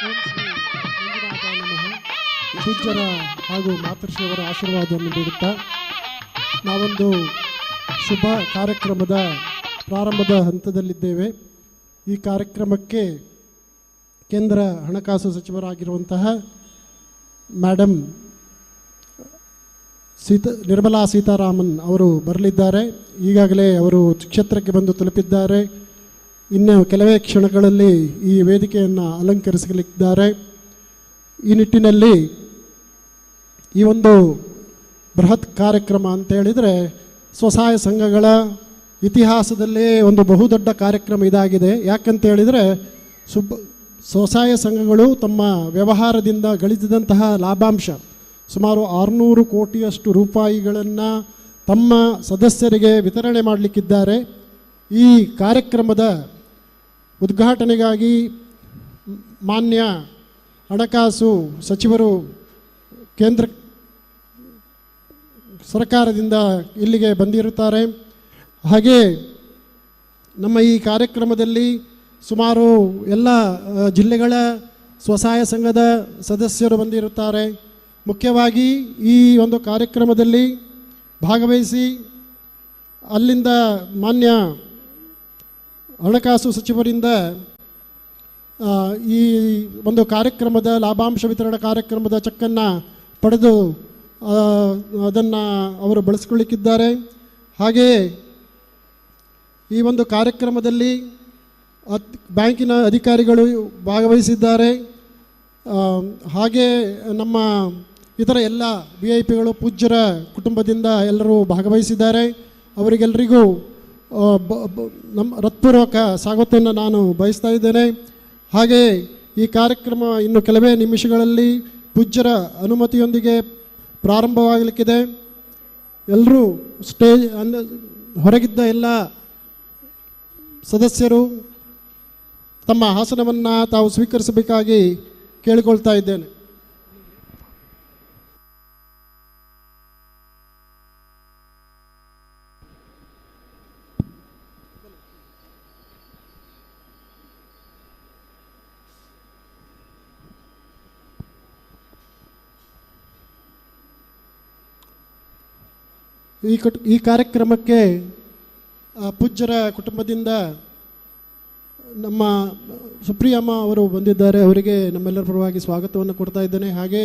ಓಂ ಶ್ರೀ ಮಂಜುನಾಥಾಯ ನಮಃ. ಪೂಜ್ಯರ ಹಾಗೂ ಮಾತೃಶ್ರೀಯವರ ಆಶೀರ್ವಾದವನ್ನು ಬೇಡುತ್ತಾ ನಾವೊಂದು ಶುಭ ಕಾರ್ಯಕ್ರಮದ ಪ್ರಾರಂಭದ ಹಂತದಲ್ಲಿದ್ದೇವೆ. ಈ ಕಾರ್ಯಕ್ರಮಕ್ಕೆ ಕೇಂದ್ರ ಹಣಕಾಸು ಸಚಿವರಾಗಿರುವಂತಹ ಮೇಡಮ್ ನಿರ್ಮಲಾ ಸೀತಾರಾಮನ್ ಅವರು ಬರಲಿದ್ದಾರೆ. ಈಗಾಗಲೇ ಅವರು ಕ್ಷೇತ್ರಕ್ಕೆ ಬಂದು ತಲುಪಿದ್ದಾರೆ. ಇನ್ನು ಕೆಲವೇ ಕ್ಷಣಗಳಲ್ಲಿ ಈ ವೇದಿಕೆಯನ್ನು ಅಲಂಕರಿಸಲಿದ್ದಾರೆ. ಈ ನಿಟ್ಟಿನಲ್ಲಿ ಈ ಒಂದು ಬೃಹತ್ ಕಾರ್ಯಕ್ರಮ ಅಂತ ಹೇಳಿದರೆ ಸ್ವಸಹಾಯ ಸಂಘಗಳ ಇತಿಹಾಸದಲ್ಲೇ ಒಂದು ಬಹುದೊಡ್ಡ ಕಾರ್ಯಕ್ರಮ ಇದಾಗಿದೆ. ಯಾಕಂತ ಹೇಳಿದರೆ ಸ್ವಸಹಾಯ ಸಂಘಗಳು ತಮ್ಮ ವ್ಯವಹಾರದಿಂದ ಗಳಿಸಿದಂತಹ ಲಾಭಾಂಶ ಸುಮಾರು 600 ಕೋಟಿಯಷ್ಟು ರೂಪಾಯಿಗಳನ್ನು ತಮ್ಮ ಸದಸ್ಯರಿಗೆ ವಿತರಣೆ ಮಾಡಲಿಕ್ಕಿದ್ದಾರೆ. ಈ ಕಾರ್ಯಕ್ರಮದ ಉದ್ಘಾಟನೆಗಾಗಿ ಮಾನ್ಯ ಹಣಕಾಸು ಸಚಿವರು ಕೇಂದ್ರ ಸರ್ಕಾರದಿಂದ ಇಲ್ಲಿಗೆ ಬಂದಿರುತ್ತಾರೆ. ಹಾಗೆ ನಮ್ಮ ಈ ಕಾರ್ಯಕ್ರಮದಲ್ಲಿ ಸುಮಾರು ಎಲ್ಲ ಜಿಲ್ಲೆಗಳ ಸ್ವಸಹಾಯ ಸಂಘದ ಸದಸ್ಯರು ಬಂದಿರುತ್ತಾರೆ. ಮುಖ್ಯವಾಗಿ ಈ ಒಂದು ಕಾರ್ಯಕ್ರಮದಲ್ಲಿ ಭಾಗವಹಿಸಿ ಅಲ್ಲಿಂದ ಮಾನ್ಯ ಹಣಕಾಸು ಸಚಿವರಿಂದ ಈ ಒಂದು ಕಾರ್ಯಕ್ರಮದ ಲಾಭಾಂಶ ವಿತರಣಾ ಕಾರ್ಯಕ್ರಮದ ಚೆಕ್ಕನ್ನು ಪಡೆದು ಅದನ್ನು ಅವರು ಬಳಸ್ಕೊಳ್ಳಿಕ್ಕಿದ್ದಾರೆ. ಹಾಗೆಯೇ ಈ ಒಂದು ಕಾರ್ಯಕ್ರಮದಲ್ಲಿ ಬ್ಯಾಂಕಿನ ಅಧಿಕಾರಿಗಳು ಭಾಗವಹಿಸಿದ್ದಾರೆ. ಹಾಗೆ ನಮ್ಮ ಇತರ ಎಲ್ಲ VIP ಗಳು ಪೂಜ್ಯರ ಕುಟುಂಬದಿಂದ ಎಲ್ಲರೂ ಭಾಗವಹಿಸಿದ್ದಾರೆ. ಅವರಿಗೆಲ್ಲರಿಗೂ ನಮ್ಮ ಹೃತ್ಪೂರ್ವಕ ಸ್ವಾಗತವನ್ನು ನಾನು ಬಯಸ್ತಾ ಇದ್ದೇನೆ. ಹಾಗೆ ಈ ಕಾರ್ಯಕ್ರಮ ಇನ್ನು ಕೆಲವೇ ನಿಮಿಷಗಳಲ್ಲಿ ಪೂಜ್ಯರ ಅನುಮತಿಯೊಂದಿಗೆ ಪ್ರಾರಂಭವಾಗಲಿಕ್ಕಿದೆ. ಎಲ್ಲರೂ ಸ್ಟೇಜ್ ಹೊರಗಿದ್ದ ಎಲ್ಲ ಸದಸ್ಯರು ತಮ್ಮ ಆಸನವನ್ನು ತಾವು ಸ್ವೀಕರಿಸಬೇಕಾಗಿ ಕೇಳಿಕೊಳ್ತಾ ಇದ್ದೇನೆ. ಈ ಕಾರ್ಯಕ್ರಮಕ್ಕೆ ಪೂಜ್ಯರ ಕುಟುಂಬದಿಂದ ನಮ್ಮ ಸುಪ್ರಿಯಮ್ಮ ಅವರು ಬಂದಿದ್ದಾರೆ. ಅವರಿಗೆ ನಮ್ಮೆಲ್ಲರ ಪರವಾಗಿ ಸ್ವಾಗತವನ್ನು ಕೊಡ್ತಾ ಇದ್ದೇನೆ. ಹಾಗೆ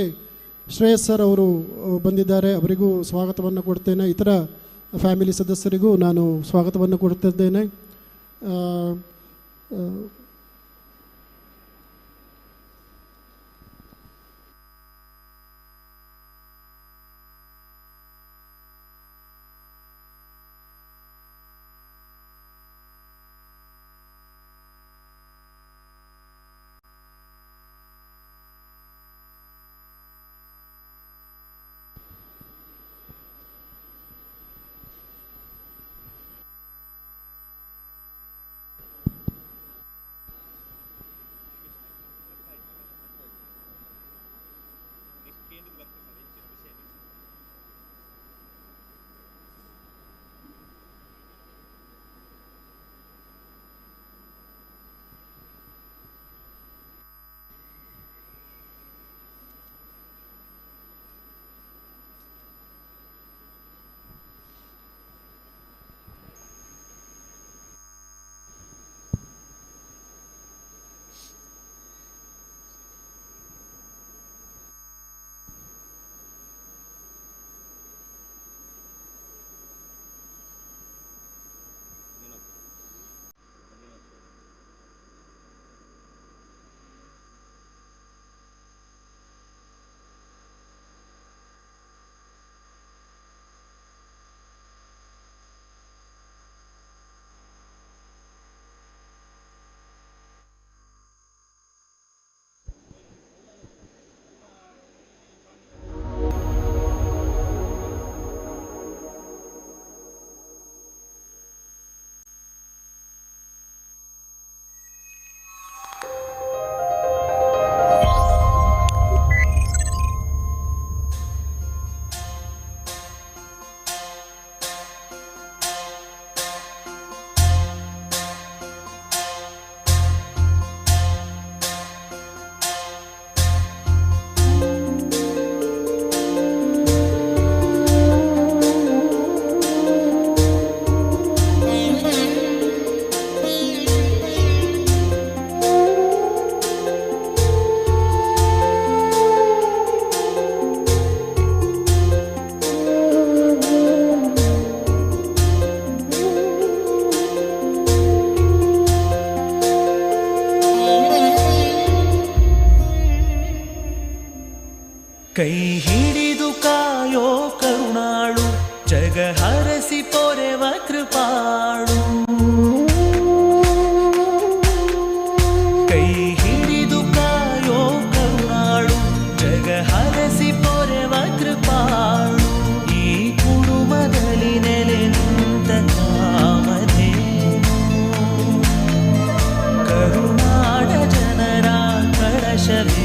ಶ್ರೇಯಸ್ ಸರ್ ಅವರು ಬಂದಿದ್ದಾರೆ, ಅವರಿಗೂ ಸ್ವಾಗತವನ್ನು ಕೊಡ್ತೇನೆ. ಇತರ ಫ್ಯಾಮಿಲಿ ಸದಸ್ಯರಿಗೂ ನಾನು ಸ್ವಾಗತವನ್ನು ಕೊಡ್ತಿದ್ದೇನೆ. ಕೈ ಹಿಡಿದು ಕಾಯೋ ಕರುಣಾಳು, ಜಗ ಹರಸಿ ಪೊರೆವ ಕೃಪಾಳು. ಕೈ ಹಿಡಿದು ಕಾಯೋ ಕರುಣಾಳು, ಜಗ ಹರಸಿ ಪೊರೆವ ಕೃಪಾಳು. ಈ ಕುಡುಮದಲ್ಲಿ ನೆಲೆ ನಿಂತ ಕಾಮಧೇನು, ಕರುನಾಡ ಜನರ ಕಳಶವೇ.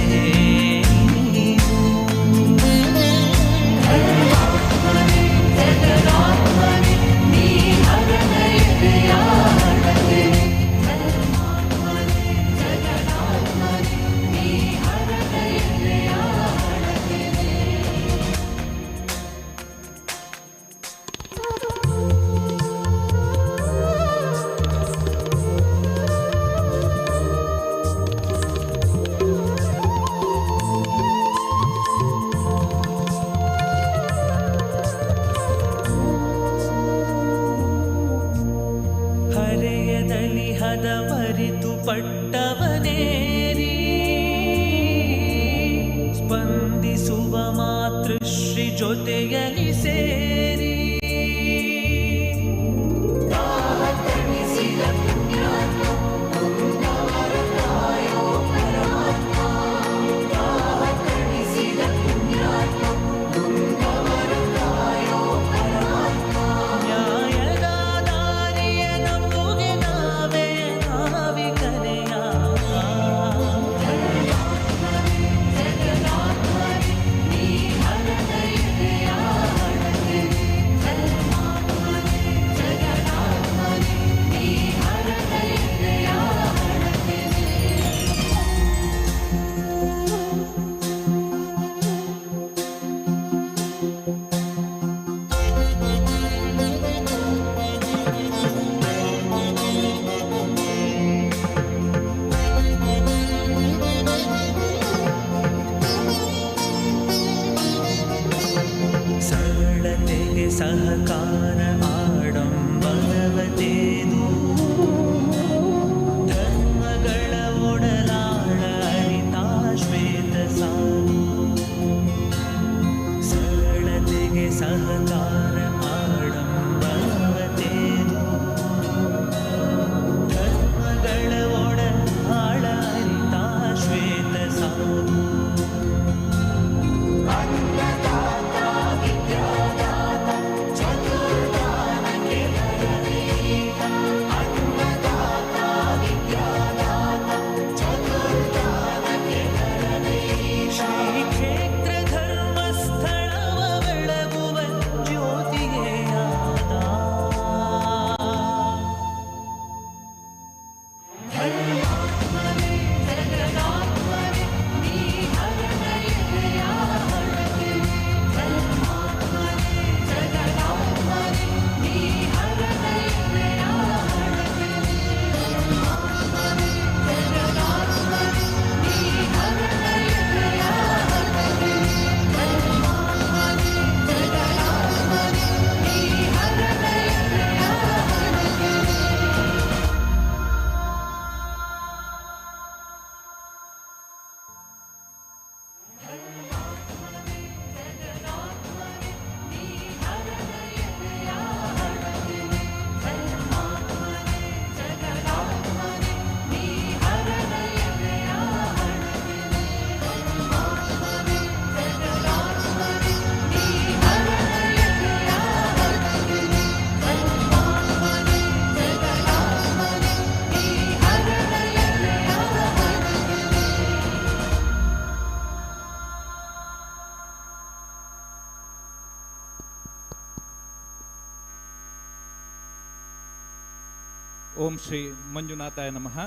ಹರೆಯದಲ್ಲಿ ಹದವರಿತು ಪಟ್ಟವನೇರಿ, ಸ್ಪಂದಿಸುವ ಮಾತೃಶ್ರೀ ಜೊತೆಯಲ್ಲಿ ಸೇರಿ. ಸಹಕಾರ ಆಡಂಬರವತೇದು, ಧರ್ಮಗಳ ಒಡಲಾಳ ಅರಿತಾ ಶ್ವೇತ ಸಾಧು. ಸರಳತೆಗೆ ಸಹಕಾರ ಆಡಂಬರವತೇದು, ಧರ್ಮಗಳ ಒಡಲಾಳ ಅರಿತಾ ಶ್ವೇತ ಸಾಧು. ಓಂ ಶ್ರೀ ಮಂಜುನಾಥಾಯ ನಮಃ.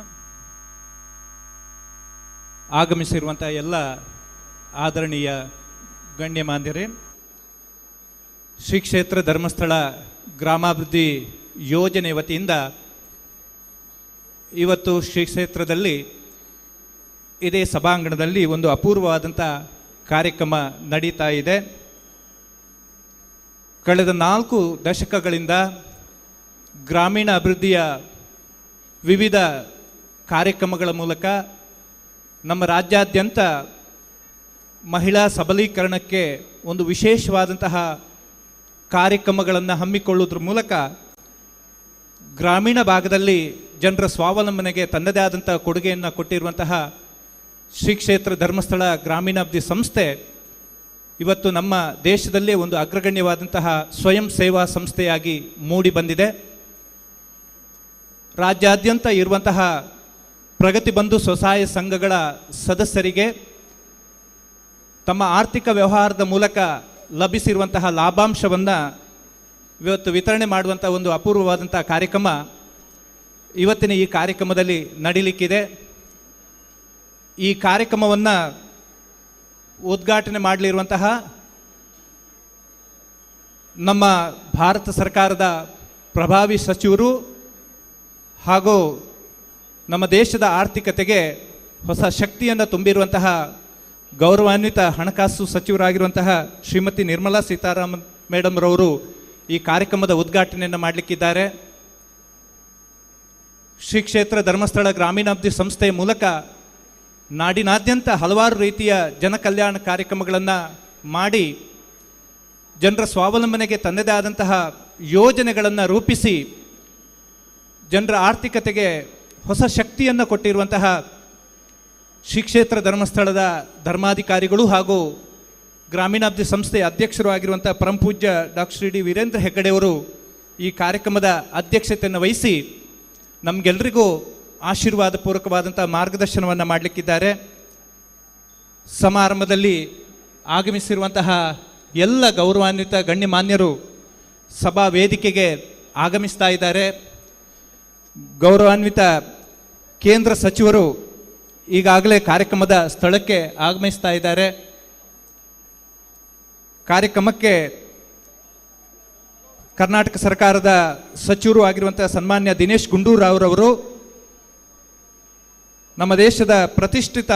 ಆಗಮಿಸಿರುವಂಥ ಎಲ್ಲ ಆದರಣೀಯ ಗಣ್ಯಮಾನ್ಯರೇ, ಶ್ರೀ ಕ್ಷೇತ್ರ ಧರ್ಮಸ್ಥಳ ಗ್ರಾಮಾಭಿವೃದ್ಧಿ ಯೋಜನೆ ವತಿಯಿಂದ ಇವತ್ತು ಶ್ರೀ ಕ್ಷೇತ್ರದಲ್ಲಿ ಇದೇ ಸಭಾಂಗಣದಲ್ಲಿ ಒಂದು ಅಪೂರ್ವವಾದಂಥ ಕಾರ್ಯಕ್ರಮ ನಡೀತಾ ಇದೆ. ಕಳೆದ 4 ದಶಕಗಳಿಂದ ಗ್ರಾಮೀಣ ಅಭಿವೃದ್ಧಿಯ ವಿವಿಧ ಕಾರ್ಯಕ್ರಮಗಳ ಮೂಲಕ ನಮ್ಮ ರಾಜ್ಯಾದ್ಯಂತ ಮಹಿಳಾ ಸಬಲೀಕರಣಕ್ಕೆ ಒಂದು ವಿಶೇಷವಾದಂತಹ ಕಾರ್ಯಕ್ರಮಗಳನ್ನು ಹಮ್ಮಿಕೊಳ್ಳುವುದ್ರ ಮೂಲಕ ಗ್ರಾಮೀಣ ಭಾಗದಲ್ಲಿ ಜನರ ಸ್ವಾವಲಂಬನೆಗೆ ತನ್ನದೇ ಆದಂಥ ಕೊಡುಗೆಯನ್ನು ಕೊಟ್ಟಿರುವಂತಹ ಶ್ರೀ ಕ್ಷೇತ್ರ ಧರ್ಮಸ್ಥಳ ಗ್ರಾಮೀಣಾಭಿವೃದ್ಧಿ ಸಂಸ್ಥೆ ಇವತ್ತು ನಮ್ಮ ದೇಶದಲ್ಲೇ ಒಂದು ಅಗ್ರಗಣ್ಯವಾದಂತಹ ಸ್ವಯಂ ಸೇವಾ ಸಂಸ್ಥೆಯಾಗಿ ಮೂಡಿ ಬಂದಿದೆ. ರಾಜ್ಯಾದ್ಯಂತ ಇರುವಂತಹ ಪ್ರಗತಿ ಬಂಧು ಸ್ವಸಹಾಯ ಸಂಘಗಳ ಸದಸ್ಯರಿಗೆ ತಮ್ಮ ಆರ್ಥಿಕ ವ್ಯವಹಾರದ ಮೂಲಕ ಲಭಿಸಿರುವಂತಹ ಲಾಭಾಂಶವನ್ನು ಇವತ್ತು ವಿತರಣೆ ಮಾಡುವಂಥ ಒಂದು ಅಪೂರ್ವವಾದಂಥ ಕಾರ್ಯಕ್ರಮ ಇವತ್ತಿನ ಈ ಕಾರ್ಯಕ್ರಮದಲ್ಲಿ ನಡೀಲಿಕ್ಕಿದೆ. ಈ ಕಾರ್ಯಕ್ರಮವನ್ನು ಉದ್ಘಾಟನೆ ಮಾಡಲಿರುವಂತಹ ನಮ್ಮ ಭಾರತ ಸರ್ಕಾರದ ಪ್ರಭಾವಿ ಸಚಿವರು ಹಾಗೂ ನಮ್ಮ ದೇಶದ ಆರ್ಥಿಕತೆಗೆ ಹೊಸ ಶಕ್ತಿಯನ್ನು ತುಂಬಿರುವಂತಹ ಗೌರವಾನ್ವಿತ ಹಣಕಾಸು ಸಚಿವರಾಗಿರುವಂತಹ ಶ್ರೀಮತಿ ನಿರ್ಮಲಾ ಸೀತಾರಾಮನ್ ಮೇಡಮ್ ರವರು ಈ ಕಾರ್ಯಕ್ರಮದ ಉದ್ಘಾಟನೆಯನ್ನು ಮಾಡಲಿಕ್ಕಿದ್ದಾರೆ. ಶ್ರೀ ಕ್ಷೇತ್ರ ಧರ್ಮಸ್ಥಳ ಗ್ರಾಮೀಣಾಭಿವೃದ್ಧಿ ಸಂಸ್ಥೆಯ ಮೂಲಕ ನಾಡಿನಾದ್ಯಂತ ಹಲವಾರು ರೀತಿಯ ಜನಕಲ್ಯಾಣ ಕಾರ್ಯಕ್ರಮಗಳನ್ನು ಮಾಡಿ ಜನರ ಸ್ವಾವಲಂಬನೆಗೆ ತನ್ನದೇ ಆದಂತಹ ಯೋಜನೆಗಳನ್ನು ರೂಪಿಸಿ ಜನರ ಆರ್ಥಿಕತೆಗೆ ಹೊಸ ಶಕ್ತಿಯನ್ನು ಕೊಟ್ಟಿರುವಂತಹ ಶ್ರೀ ಕ್ಷೇತ್ರ ಧರ್ಮಸ್ಥಳದ ಧರ್ಮಾಧಿಕಾರಿಗಳು ಹಾಗೂ ಗ್ರಾಮೀಣಾಭಿವೃದ್ಧಿ ಸಂಸ್ಥೆಯ ಅಧ್ಯಕ್ಷರು ಆಗಿರುವಂಥ ಪರಮಪೂಜ್ಯ ಡಾಕ್ಟರ್ ಶ್ರೀ ಡಿ ವೀರೇಂದ್ರ ಹೆಗ್ಗಡೆಯವರು ಈ ಕಾರ್ಯಕ್ರಮದ ಅಧ್ಯಕ್ಷತೆಯನ್ನು ವಹಿಸಿ ನಮಗೆಲ್ಲರಿಗೂ ಆಶೀರ್ವಾದ ಪೂರ್ವಕವಾದಂಥ ಮಾರ್ಗದರ್ಶನವನ್ನು ಮಾಡಲಿಕ್ಕಿದ್ದಾರೆ. ಸಮಾರಂಭದಲ್ಲಿ ಆಗಮಿಸಿರುವಂತಹ ಎಲ್ಲ ಗೌರವಾನ್ವಿತ ಗಣ್ಯಮಾನ್ಯರು ಸಭಾ ವೇದಿಕೆಗೆ ಆಗಮಿಸ್ತಾ ಇದ್ದಾರೆ. ಗೌರವಾನ್ವಿತ ಕೇಂದ್ರ ಸಚಿವರು ಈಗಾಗಲೇ ಕಾರ್ಯಕ್ರಮದ ಸ್ಥಳಕ್ಕೆ ಆಗಮಿಸ್ತಾ ಇದ್ದಾರೆ. ಕಾರ್ಯಕ್ರಮಕ್ಕೆ ಕರ್ನಾಟಕ ಸರ್ಕಾರದ ಸಚಿವರು ಆಗಿರುವಂಥ ಸನ್ಮಾನ್ಯ ದಿನೇಶ್ ಗುಂಡೂರಾವ್ ರವರು, ನಮ್ಮ ದೇಶದ ಪ್ರತಿಷ್ಠಿತ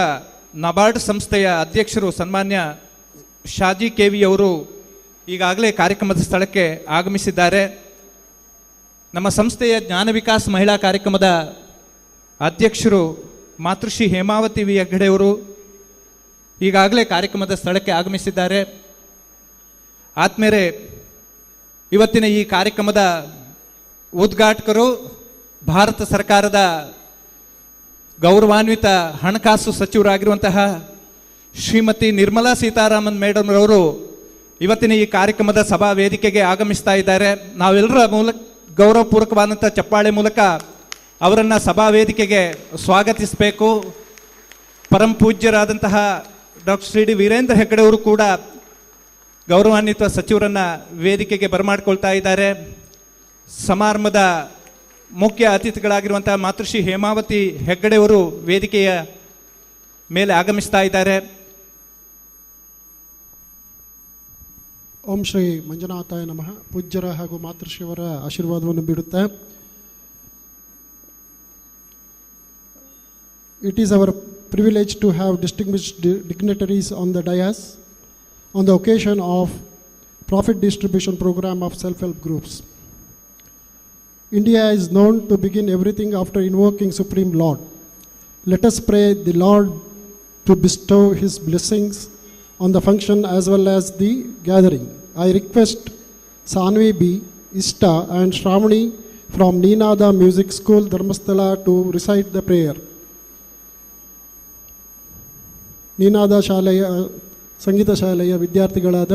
ನಬಾರ್ಡ್ ಸಂಸ್ಥೆಯ ಅಧ್ಯಕ್ಷರು ಸನ್ಮಾನ್ಯ ಶಾಜಿ ಕೆವಿ ಅವರು ಈಗಾಗಲೇ ಕಾರ್ಯಕ್ರಮದ ಸ್ಥಳಕ್ಕೆ ಆಗಮಿಸಿದ್ದಾರೆ. ನಮ್ಮ ಸಂಸ್ಥೆಯ ಜ್ಞಾನ ವಿಕಾಸ್ ಮಹಿಳಾ ಕಾರ್ಯಕ್ರಮದ ಅಧ್ಯಕ್ಷರು ಮಾತೃಶ್ರೀ ಹೇಮಾವತಿ ವಿ ಹೆಗ್ಗಡೆಯವರು ಈಗಾಗಲೇ ಕಾರ್ಯಕ್ರಮದ ಸ್ಥಳಕ್ಕೆ ಆಗಮಿಸಿದ್ದಾರೆ. ಆದ್ಮೇಲೆ ಇವತ್ತಿನ ಈ ಕಾರ್ಯಕ್ರಮದ ಉದ್ಘಾಟಕರು ಭಾರತ ಸರ್ಕಾರದ ಗೌರವಾನ್ವಿತ ಹಣಕಾಸು ಸಚಿವರಾಗಿರುವಂತಹ ಶ್ರೀಮತಿ ನಿರ್ಮಲಾ ಸೀತಾರಾಮನ್ ಮೇಡಮ್ ರವರು ಇವತ್ತಿನ ಈ ಕಾರ್ಯಕ್ರಮದ ಸಭಾ ವೇದಿಕೆಗೆ ಆಗಮಿಸ್ತಾ ಇದ್ದಾರೆ. ನಾವೆಲ್ಲರ ಮೂಲಕ ಗೌರವಪೂರ್ವಕವಾದಂಥ ಚಪ್ಪಾಳೆ ಮೂಲಕ ಅವರನ್ನು ಸಭಾ ವೇದಿಕೆಗೆ ಸ್ವಾಗತಿಸಬೇಕು. ಪರಮ ಪೂಜ್ಯರಾದಂತಹ ಡಾಕ್ಟರ್ ಶ್ರೀ ಡಿ ವೀರೇಂದ್ರ ಹೆಗ್ಗಡೆ ಅವರು ಕೂಡ ಗೌರವಾನ್ವಿತ ಸಚಿವರನ್ನು ವೇದಿಕೆಗೆ ಬರಮಾಡ್ಕೊಳ್ತಾ ಇದ್ದಾರೆ. ಸಮಾರಂಭದ ಮುಖ್ಯ ಅತಿಥಿಗಳಾಗಿರುವಂತಹ ಮಾತೃಶ್ರೀ ಹೇಮಾವತಿ ಹೆಗ್ಗಡೆಯವರು ವೇದಿಕೆಯ ಮೇಲೆ ಆಗಮಿಸ್ತಾ ಇದ್ದಾರೆ. ಓಂ ಶ್ರೀ ಮಂಜುನಾಥಾಯ ನಮಃ. ಪೂಜ್ಯರ ಹಾಗೂ ಮಾತೃಶ್ರೀಯವರ ಆಶೀರ್ವಾದವನ್ನು ಬಿಡುತ್ತಾ, it is our privilege to have distinguished dignitaries on the dais on the occasion of profit distribution program of self-help groups. India is known to begin everything after invoking Supreme Lord. Let us pray the Lord to bestow His blessings on the function as well as the gathering. I request Sanvi B, Ishta and Shravani from Neenada Music School, Dharmasthala to recite the prayer. Ninada ಶಾಲೆಯ ಸಂಗೀತ ಶಾಲೆಯ ವಿದ್ಯಾರ್ಥಿಗಳಾದ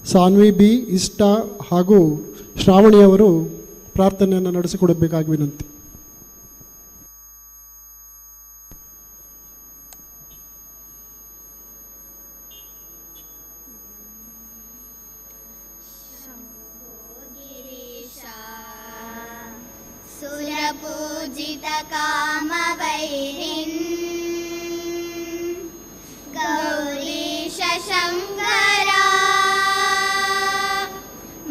Saanvi B, ಇಷ್ಟ ಹಾಗೂ ಶ್ರಾವಣಿಯವರು ಪ್ರಾರ್ಥನೆಯನ್ನು ನಡೆಸಿಕೊಡಬೇಕಾಗಿ ವಿನಂತಿ. ಸುರಪೂಜಿತ ಕಾಮವೈರಿನ್ ಗೌರೀಶ ಶಂಕರ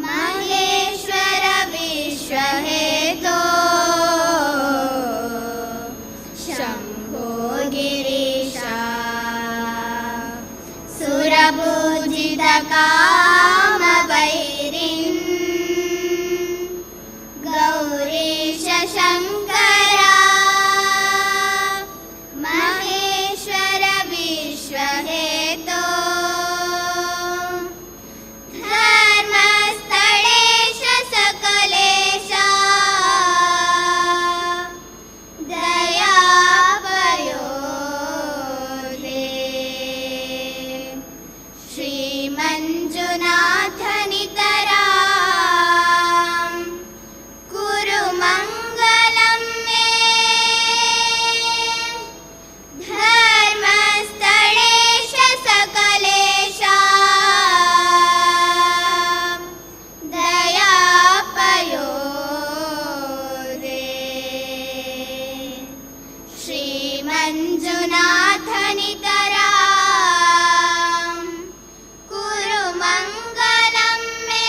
ಮಹೇಶ್ವರ ವಿಶ್ವಹೇತೋ ಶಂಭೋ ಗಿರೀಶ ಸುರಪೂಜಿತ ಕಾಮವೈರಿನ್ ಗೌರೀಶ ಶಂಕರ ಮಹೇಶ್ವರ विश्वहेतो धर्मस्थलेश सकलेश दयापयोधे श्रीमञ्जुनाथनितरा कुरु मङ्गलं मे धर्मस्थलेश सकलेश दयापयोधे श्रीमञ्जुनाथनितरा कुरु मङ्गलं मे